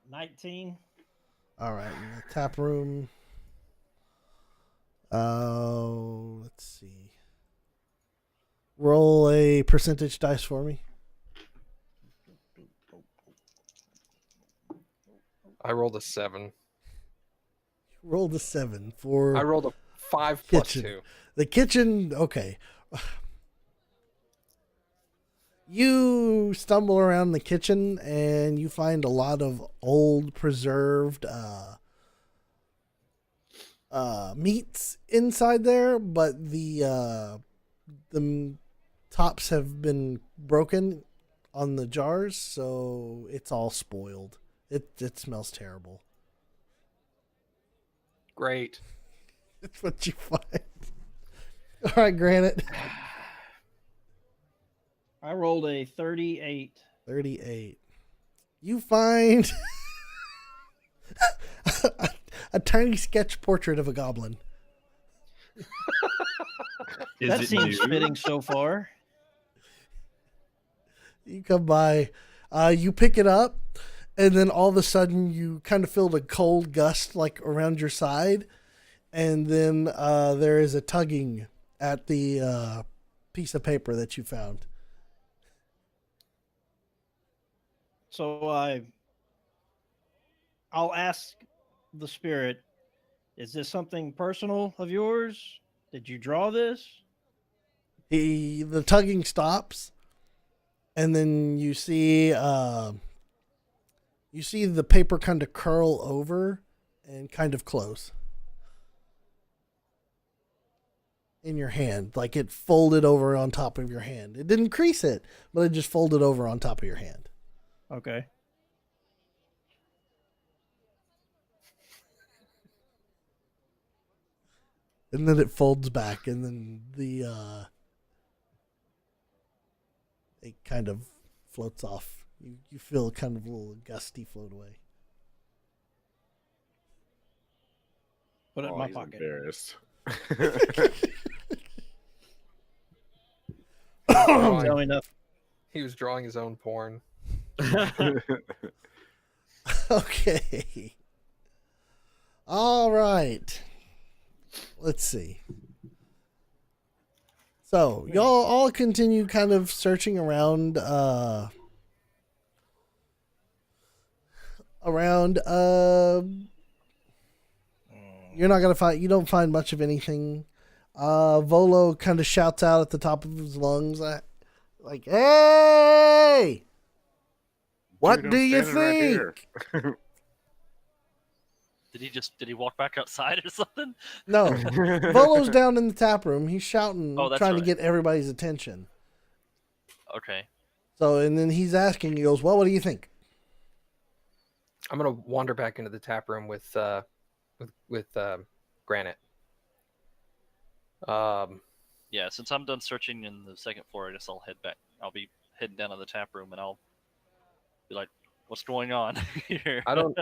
19. All right, in the tap room. Let's see. Roll a percentage dice for me. I rolled a 7. Roll a 7 for I rolled a 5 plus kitchen. 2. The kitchen. Okay. You stumble around the kitchen and you find a lot of old preserved meats inside there, but the tops have been broken on the jars, so it's all spoiled. It smells terrible. Great. That's what you find. All right, Granite. I rolled a 38. 38. You find a tiny sketch portrait of a goblin. Is That it seems new? fitting so far. You come by, you pick it up, and then all of a sudden you kind of feel a cold gust like around your side, and then there is a tugging at the piece of paper that you found. So I'll ask the spirit, is this something personal of yours? Did you draw this? The tugging stops, and then you see the paper kind of curl over and kind of close in your hand, like it folded over on top of your hand. It didn't crease it, but it just folded over on top of your hand. Okay. And then it folds back, and then it kind of floats off. You feel kind of a little gusty float away. Put it in Oh, my he's pocket. embarrassed. Tell me nothing. He was drawing his own porn. Okay. All right. Let's see. So y'all all continue kind of searching around you're not gonna find, you don't find much of anything. Volo kind of shouts out at the top of his lungs like, hey, what Dude, I'm do you standing right here. think? Did he walk back outside or something? No, Volo's down in the tap room. He's shouting, Oh, that's trying to right. get everybody's attention. Okay. So, and then he's asking, he goes, well, what do you think? I'm gonna wander back into the tap room with Granite. Yeah, since I'm done searching in the second floor, I guess I'll head back. I'll be heading down to the tap room, and I'll be like, "What's going on here?" I don't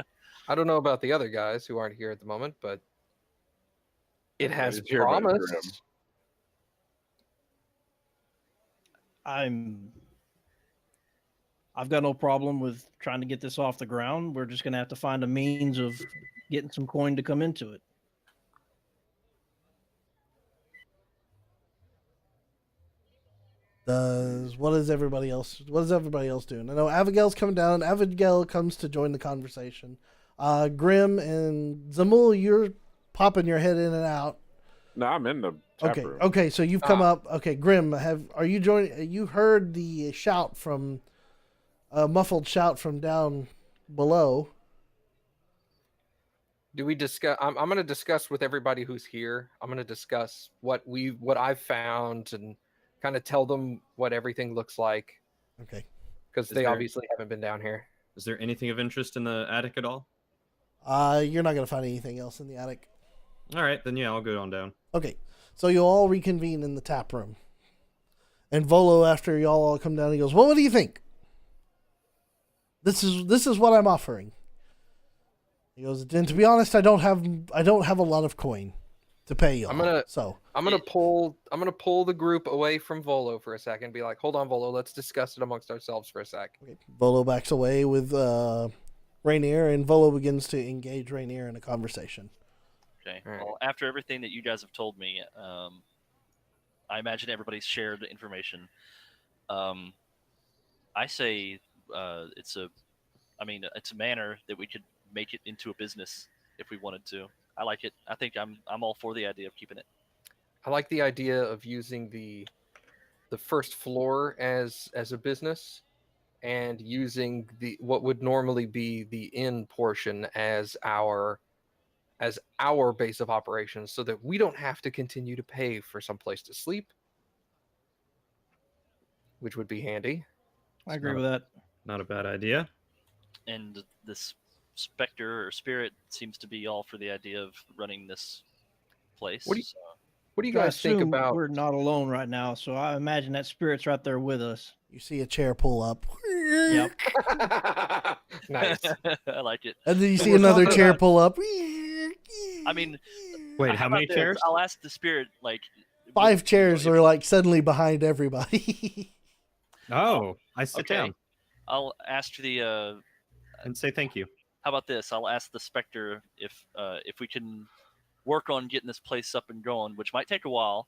know about the other guys who aren't here at the moment, but it has did hear about promise. Grim. I've got no problem with trying to get this off the ground. We're just gonna have to find a means of getting some coin to come into it. What is everybody else doing? I know Abigail's coming down. Abigail comes to join the conversation. Grim and Zamul, you're popping your head in and out. No, I'm in the tap Okay. room. Okay, so you've come up. Okay, Grim, are you joining? You heard the shout from a muffled shout from down below. Do we discuss? I'm going to discuss with everybody who's here. I'm going to discuss what I've found and kind of tell them what everything looks like. Okay. Because they obviously haven't been down here. Is there anything of interest in the attic at all? You're not gonna find anything else in the attic. All right, then yeah, I'll go on down. Okay, so you all reconvene in the tap room, and Volo, after y'all all come down, he goes, "Well, what do you think? This is what I'm offering." He goes, "And to be honest, I don't have a lot of coin to pay y'all. I'm gonna pull the group away from Volo for a second. Be like, hold on, Volo, let's discuss it amongst ourselves for a sec. Okay. Volo backs away with Rainier, and Volo begins to engage Rainier in a conversation. Okay. All right. Well, after everything that you guys have told me, I imagine everybody's shared information. I say it's a manner that we could make it into a business if we wanted to. I like it. I think I'm all for the idea of keeping it. I like the idea of using the first floor as a business, and using what would normally be the inn portion as our base of operations, so that we don't have to continue to pay for some place to sleep, which would be handy. I agree with that. Not a bad idea. And this specter or spirit seems to be all for the idea of running this place. What do you I guys think assume about? we're not alone right now, so I imagine that spirit's right there with us. You see a chair pull up. Yep. Nice. I like it. And then you see We're another talking chair about- pull up. I mean, Wait, how many about this? chairs? I'll ask the spirit, like... 5 chairs are like suddenly behind everybody. Oh, I sit Okay. down I'll ask the... and say thank you. How about this? I'll ask the specter if we can work on getting this place up and going, which might take a while.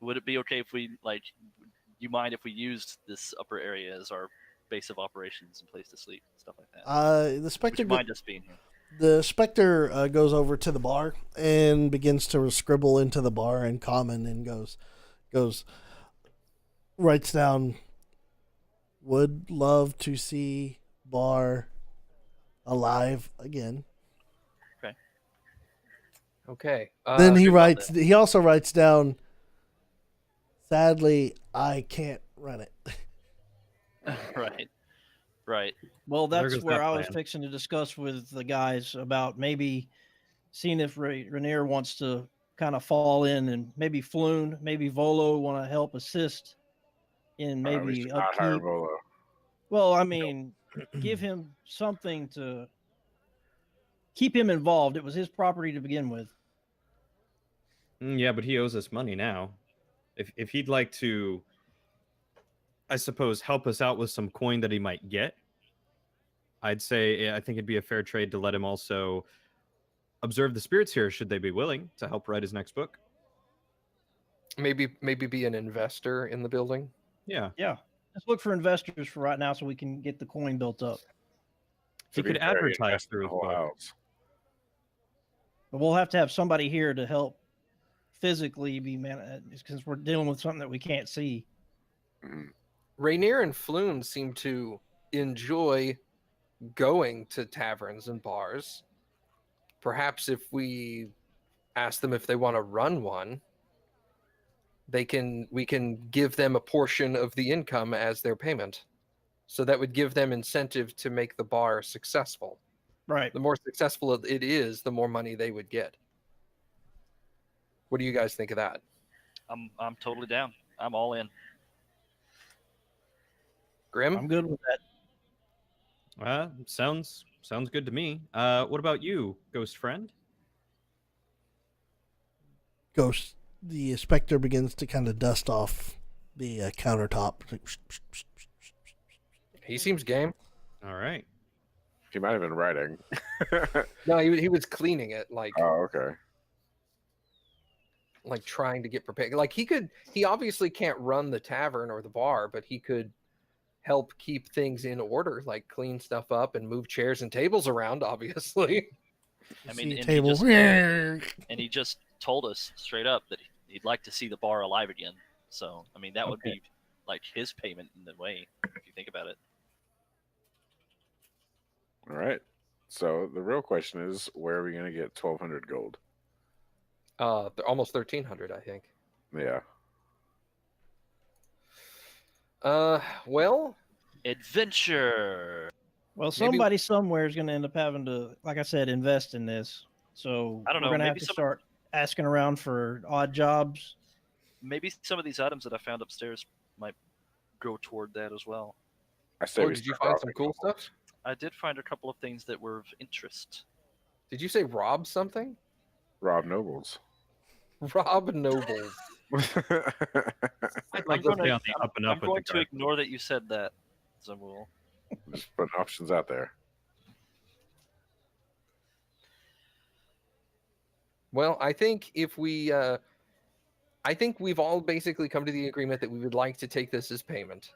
would it be okay if we like? You mind if we used this upper area as our base of operations and place to sleep, stuff like that? The Would Spectre you mind us being here? the Spectre goes over to the bar and begins to scribble into the bar in common and goes writes down, would love to see bar alive again. Okay. Then he good about writes. He also writes down, sadly, I can't run it. Right. Right. Well, There that's goes where that I was plan. fixing to discuss with the guys about maybe seeing if Rainier wants to kind of fall in, and maybe Floon, maybe Volo want to help assist in We maybe should not hire upkeep. Volo. Well, I mean, give him something to keep him involved. It was his property to begin with. Yeah, but he owes us money now. If he'd like to, I suppose, help us out with some coin that he might get, I'd say I think it'd be a fair trade to let him also observe the spirits here, should they be willing to help write his next book. Maybe be an investor in the building. Yeah, Yeah. Let's look for investors for right now so we can get the coin built up. he To be could fair, he advertise invested in through the his whole book. house. But we'll have to have somebody here to help physically be because we're dealing with something that we can't see. Mhm. Rainier and Floon seem to enjoy going to taverns and bars. Perhaps if we ask them if they want to run one, we can give them a portion of the income as their payment. So that would give them incentive to make the bar successful. Right. The more successful it is, the more money they would get. What do you guys think of that? I'm totally down. I'm all in. Grim? I'm good with that. Sounds good to me. What about you, ghost friend? Ghost. The Spectre begins to kind of dust off the countertop. He seems game. All right. He might have been writing. No, he was cleaning it, Oh, okay. like trying to get prepared. Like he obviously can't run the tavern or the bar, but he could help keep things in order, like clean stuff up and move chairs and tables around, obviously. I mean, and table. he just told us straight up that he'd like to see the bar alive again. So, I mean, that would be like his payment in a way, if you think about it. All right. So the real question is, where are we going to get 1,200 gold? They're almost 1,300, I think. Yeah. Well, Adventure. Well, Maybe- somebody somewhere is going to end up having to, like I said, invest in this. So I don't we're know, going to have maybe to some- start asking around for odd jobs. Maybe some of these items that I found upstairs might go toward that as well. I say oh, we did you start find robbing some cool nobles. stuff? I did find a couple of things that were of interest. Did you say rob something? Rob nobles. Rob nobles. I'd like to stay on the up and I'm up with going the to ignore that you said that, Zamul. Just putting options out there. Well, I think if we, I think we've all basically come to the agreement that we would like to take this as payment.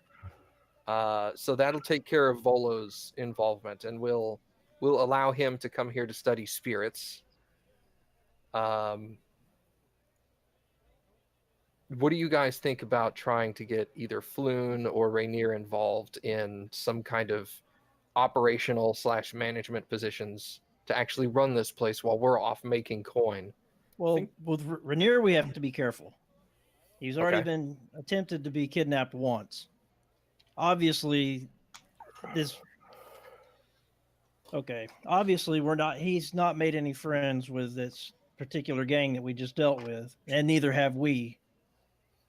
So that'll take care of Volo's involvement, and we'll allow him to come here to study spirits. What do you guys think about trying to get either Floon or Rainier involved in some kind of operational / management positions to actually run this place while we're off making coin? Well, with Rainier, we have to be careful. He's already Okay. been attempted to be kidnapped once. Obviously, obviously he's not made any friends with this particular gang that we just dealt with, and neither have we,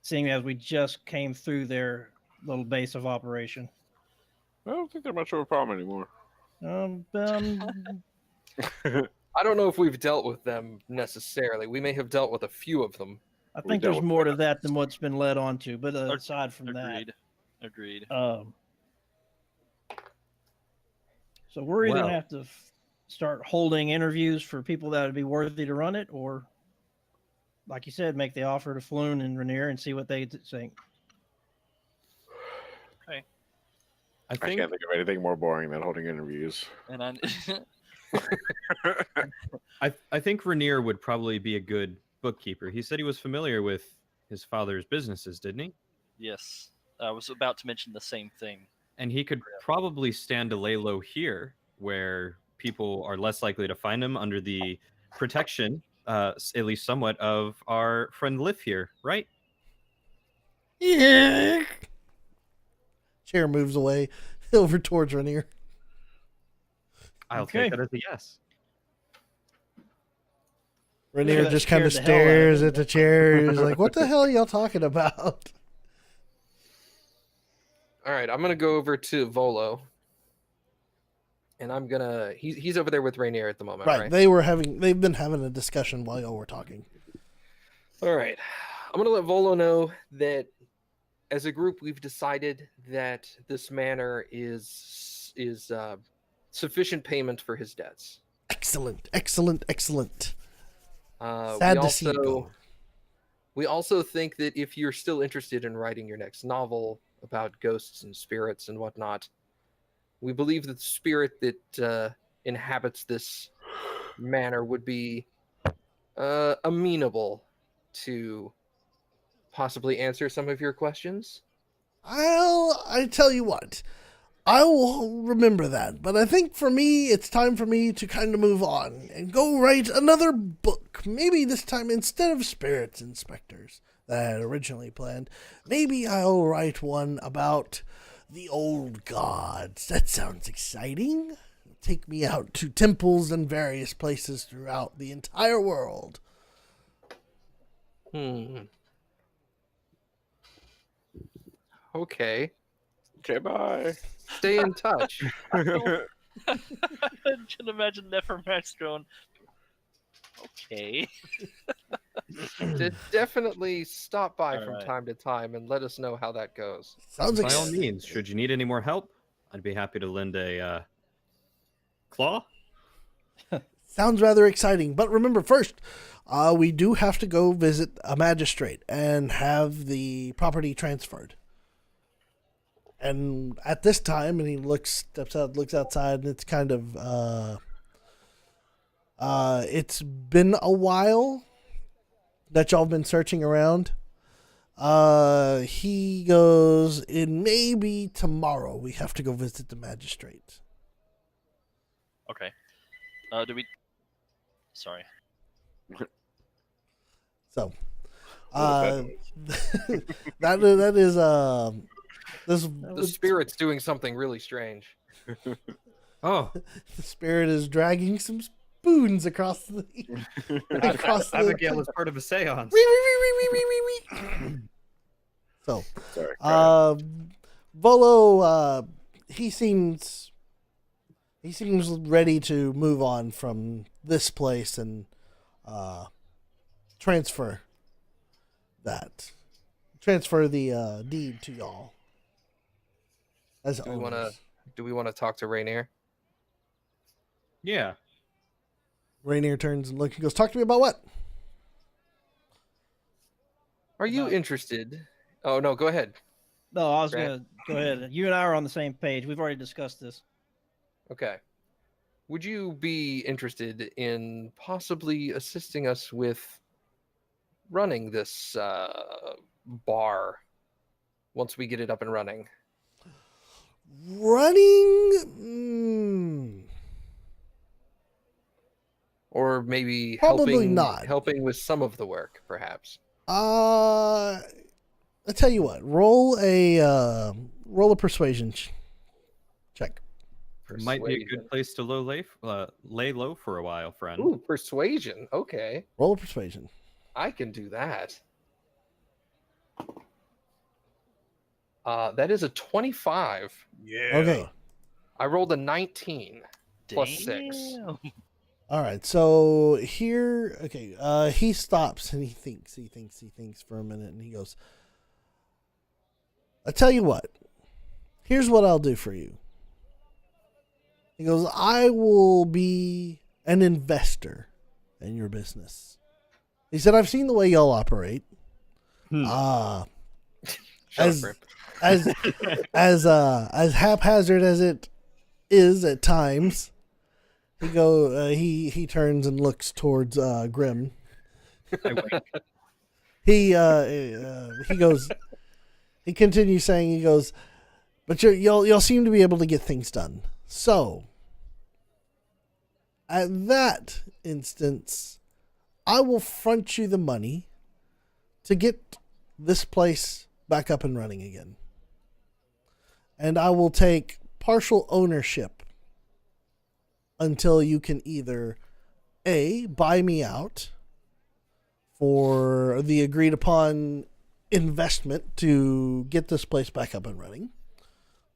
seeing as we just came through their little base of operation. I don't think they're much of a problem anymore. I don't know if we've dealt with them necessarily. We may have dealt with a few of them. I We think dealt there's with more to that than what's been led on to. But aside from Agreed. that, so we're either Well. gonna have to start holding interviews for people that would be worthy to run it, or like you said, make the offer to Floon and Rainier and see what they think. I I think can't think of anything more boring than holding interviews. And I, I think Rainier would probably be a good bookkeeper. He said he was familiar with his father's businesses, didn't he? yes, I was about to mention the same thing. And he could probably stand to lay low here, where people are less likely to find him under the protection, at least somewhat, of our friend Liff here, right? Yeah. Chair moves away over towards Rainier. I'll Okay. take that as a yes. Rainier that just kind of scared the hell out of stares him. at the chair. He's like, what the hell are y'all talking about? All right, I'm gonna go over to Volo, and I'm gonna. He's over there with Rainier at the moment, Right. right? They've been having a discussion while y'all were talking. All right, I'm gonna let Volo know that as a group we've decided that this manor is sufficient payment for his debts. Excellent, excellent, excellent. We Sad to see it go. We also think that if you're still interested in writing your next novel about ghosts and spirits and whatnot, we believe that the spirit that inhabits this manor would be amenable to possibly answer some of your questions. I tell you what, I will remember that. But I think for me, it's time for me to kind of move on and go write another book. Maybe this time, instead of spirits and specters that I had originally planned, maybe I'll write one about the old gods. That sounds exciting. Take me out to temples and various places throughout the entire world. Okay. Okay, bye. Stay in touch. I can imagine Nefermax going, okay. Definitely stop by All from right. time to time and let us know how that goes. Sounds By all exciting. means, should you need any more help, I'd be happy to lend a claw. Sounds rather exciting. But remember, first, we do have to go visit a magistrate and have the property transferred. And at this time, and he looks outside, and it's kind of, it's been a while that y'all been searching around. He goes, it may be tomorrow. We have to go visit the magistrate. Okay. Do we? Sorry. So, What that is this The spirit's doing something really strange. Oh, the spirit is dragging some spoons across the across the. Abigail is part of a seance. So, Sorry. Volo, he seems ready to move on from this place and transfer the deed to y'all. As Do we want to? owners. Do we want to talk to Rainier? Yeah. Rainier turns and looks. He goes, "Talk to me about what?" Are you About- interested? Oh no, go ahead. No, I was Grant? gonna go ahead. You and I are on the same page. We've already discussed this. Okay. Would you be interested in possibly assisting us with running this bar once we get it up and running? Running. Or maybe Probably not. helping with some of the work, perhaps. I tell you what. Roll a persuasion check. Might be a Persuasion. good place to lay low for a while, friend. Ooh, persuasion. Okay, Roll a persuasion. I can do that. That is a 25. Yeah. Okay. I rolled a 19 plus 6. Damn. All right. So here, okay. He stops and he thinks for a minute, and he goes, "I tell you what. Here's what I'll do for you." He goes, "I will be an investor in your business. He said, "I've seen the way y'all operate. Hmm. Shut As up, Rip. as haphazard as it is at times." He turns and looks towards Grim. I wink. He goes. He continues saying, he goes, "But you'll seem to be able to get things done. So, at that instance, I will front you the money to get this place back up and running again. And I will take partial ownership until you can either A, buy me out for the agreed upon investment to get this place back up and running,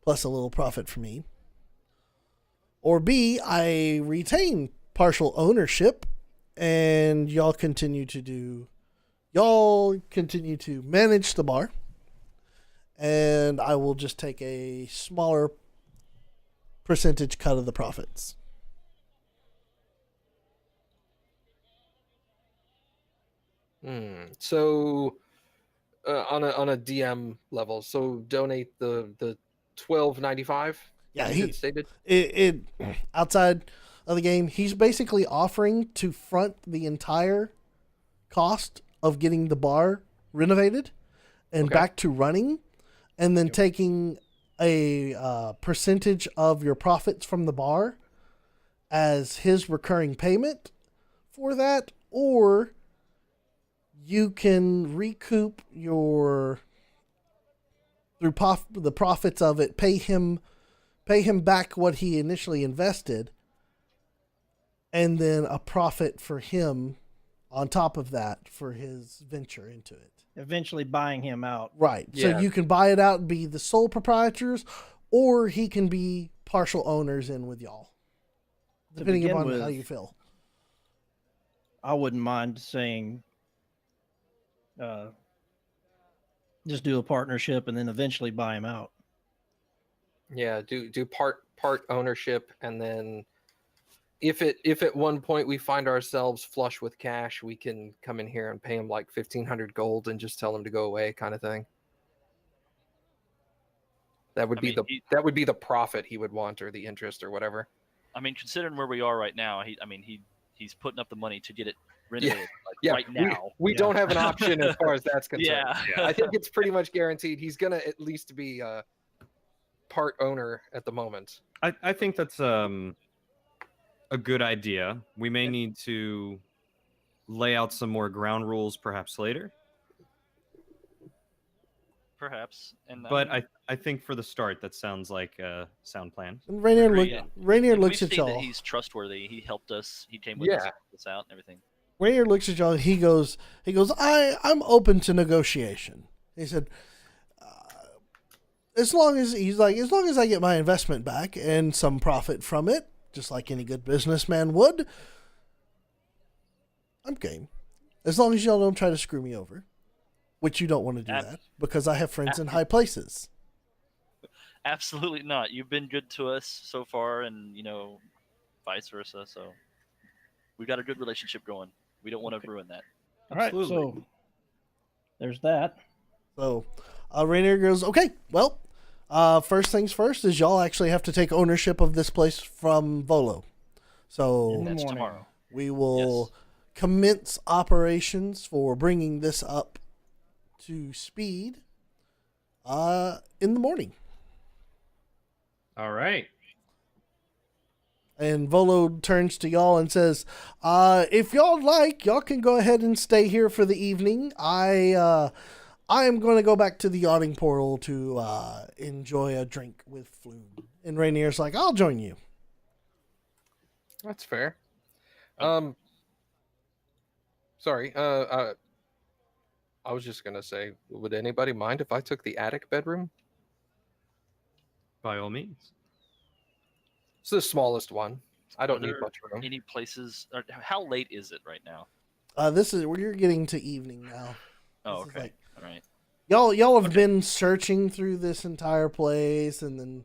plus a little profit for me. Or B, I retain partial ownership and y'all continue to manage the bar, and I will just take a smaller percentage cut of the profits." So on a DM level, so donate the $12.95. Yeah, he stated. It outside of the game, he's basically offering to front the entire cost of getting the bar renovated and Okay. back to running, and then taking a percentage of your profits from the bar as his recurring payment for that, or you can recoup your through the profits of it, pay him back what he initially invested, and then a profit for him on top of that for his venture into it. Eventually buying him out. Right. Yeah. So you can buy it out and be the sole proprietors, or he can be partial owners in with y'all, depending begin upon with, how you feel. I wouldn't mind saying, just do a partnership and then eventually buy him out. Yeah, do part ownership, and then if at one point we find ourselves flush with cash, we can come in here and pay him like 1,500 gold and just tell him to go away, kind of thing. That would be the profit he would want, or the interest, or whatever. I mean, considering where we are right now, he's putting up the money to get it renovated right now. We don't have an option as far as that's concerned. Yeah. I think it's pretty much guaranteed he's gonna at least be part owner at the moment. I think that's a good idea. We may need to lay out some more ground rules perhaps later. Perhaps. But I think for the start, that sounds like a sound plan. And Rainier, Agreed. Rainier And looks we've at seen that y'all. he's trustworthy. He helped us. He came with us, helped us out, and everything. Rainier looks at y'all. He goes, I'm open to negotiation. He said, as long as I get my investment back and some profit from it, just like any good businessman would, I'm game. As long as y'all don't try to screw me over, which you don't want to do that, because I have friends in high places. Absolutely not. You've been good to us so far, and vice versa. So we got a good relationship going. We don't want to ruin that. All right, so there's that. So Rainier goes, okay, well, first things first is y'all actually have to take ownership of this place from Volo. So That's tomorrow. We will commence operations for bringing this up to speed in the morning. All right. And Volo turns to y'all and says, if y'all like, y'all can go ahead and stay here for the evening. I am going to go back to the yachting portal to enjoy a drink with Flood. And Rainier's like, I'll join you. That's fair. Sorry. I was just gonna say, would anybody mind if I took the attic bedroom? By all means. It's the smallest one. I don't need much room. Any places? How late is it right now? This is where you're getting to evening now. Oh, This is okay. All right. Y'all have been searching through this entire place and then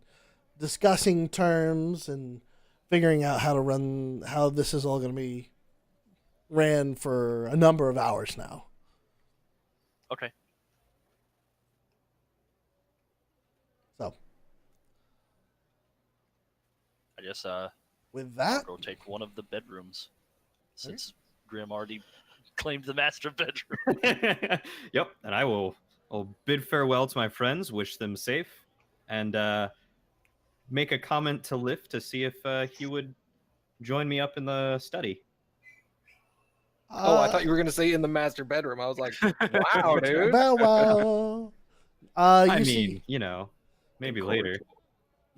discussing terms and figuring out how this is all going to be ran for a number of hours now. Okay. So I guess with I'll that, go take one of the bedrooms, since Grim already claimed the master bedroom. Yep, and I'll bid farewell to my friends, wish them safe, and make a comment to Lift to see if he would join me up in the study. Oh, I thought you were gonna say in the master bedroom. I was like, wow, dude. well. I You mean, see, maybe Incorrigible. later.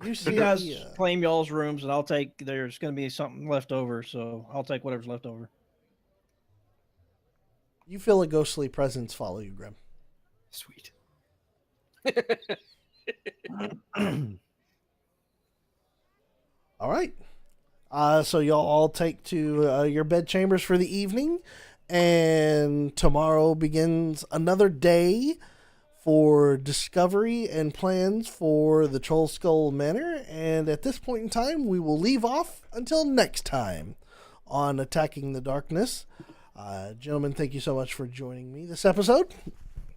you see, You guys claim y'all's rooms, and I'll take. There's going to be something left over, so I'll take whatever's left over. you feel a ghostly presence follow you, Grim. Sweet. All right. So y'all all take to your bed chambers for the evening, and tomorrow begins another day for discovery and plans for the Troll Skull Manor. And at this point in time, we will leave off until next time on Attacking the Darkness. Gentlemen, thank you so much for joining me this episode,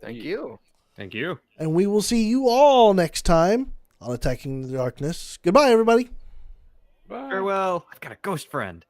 Thank you. Thank you. and we will see you all next time on Attacking the Darkness. Goodbye, everybody. Bye. Farewell. I've got a ghost friend.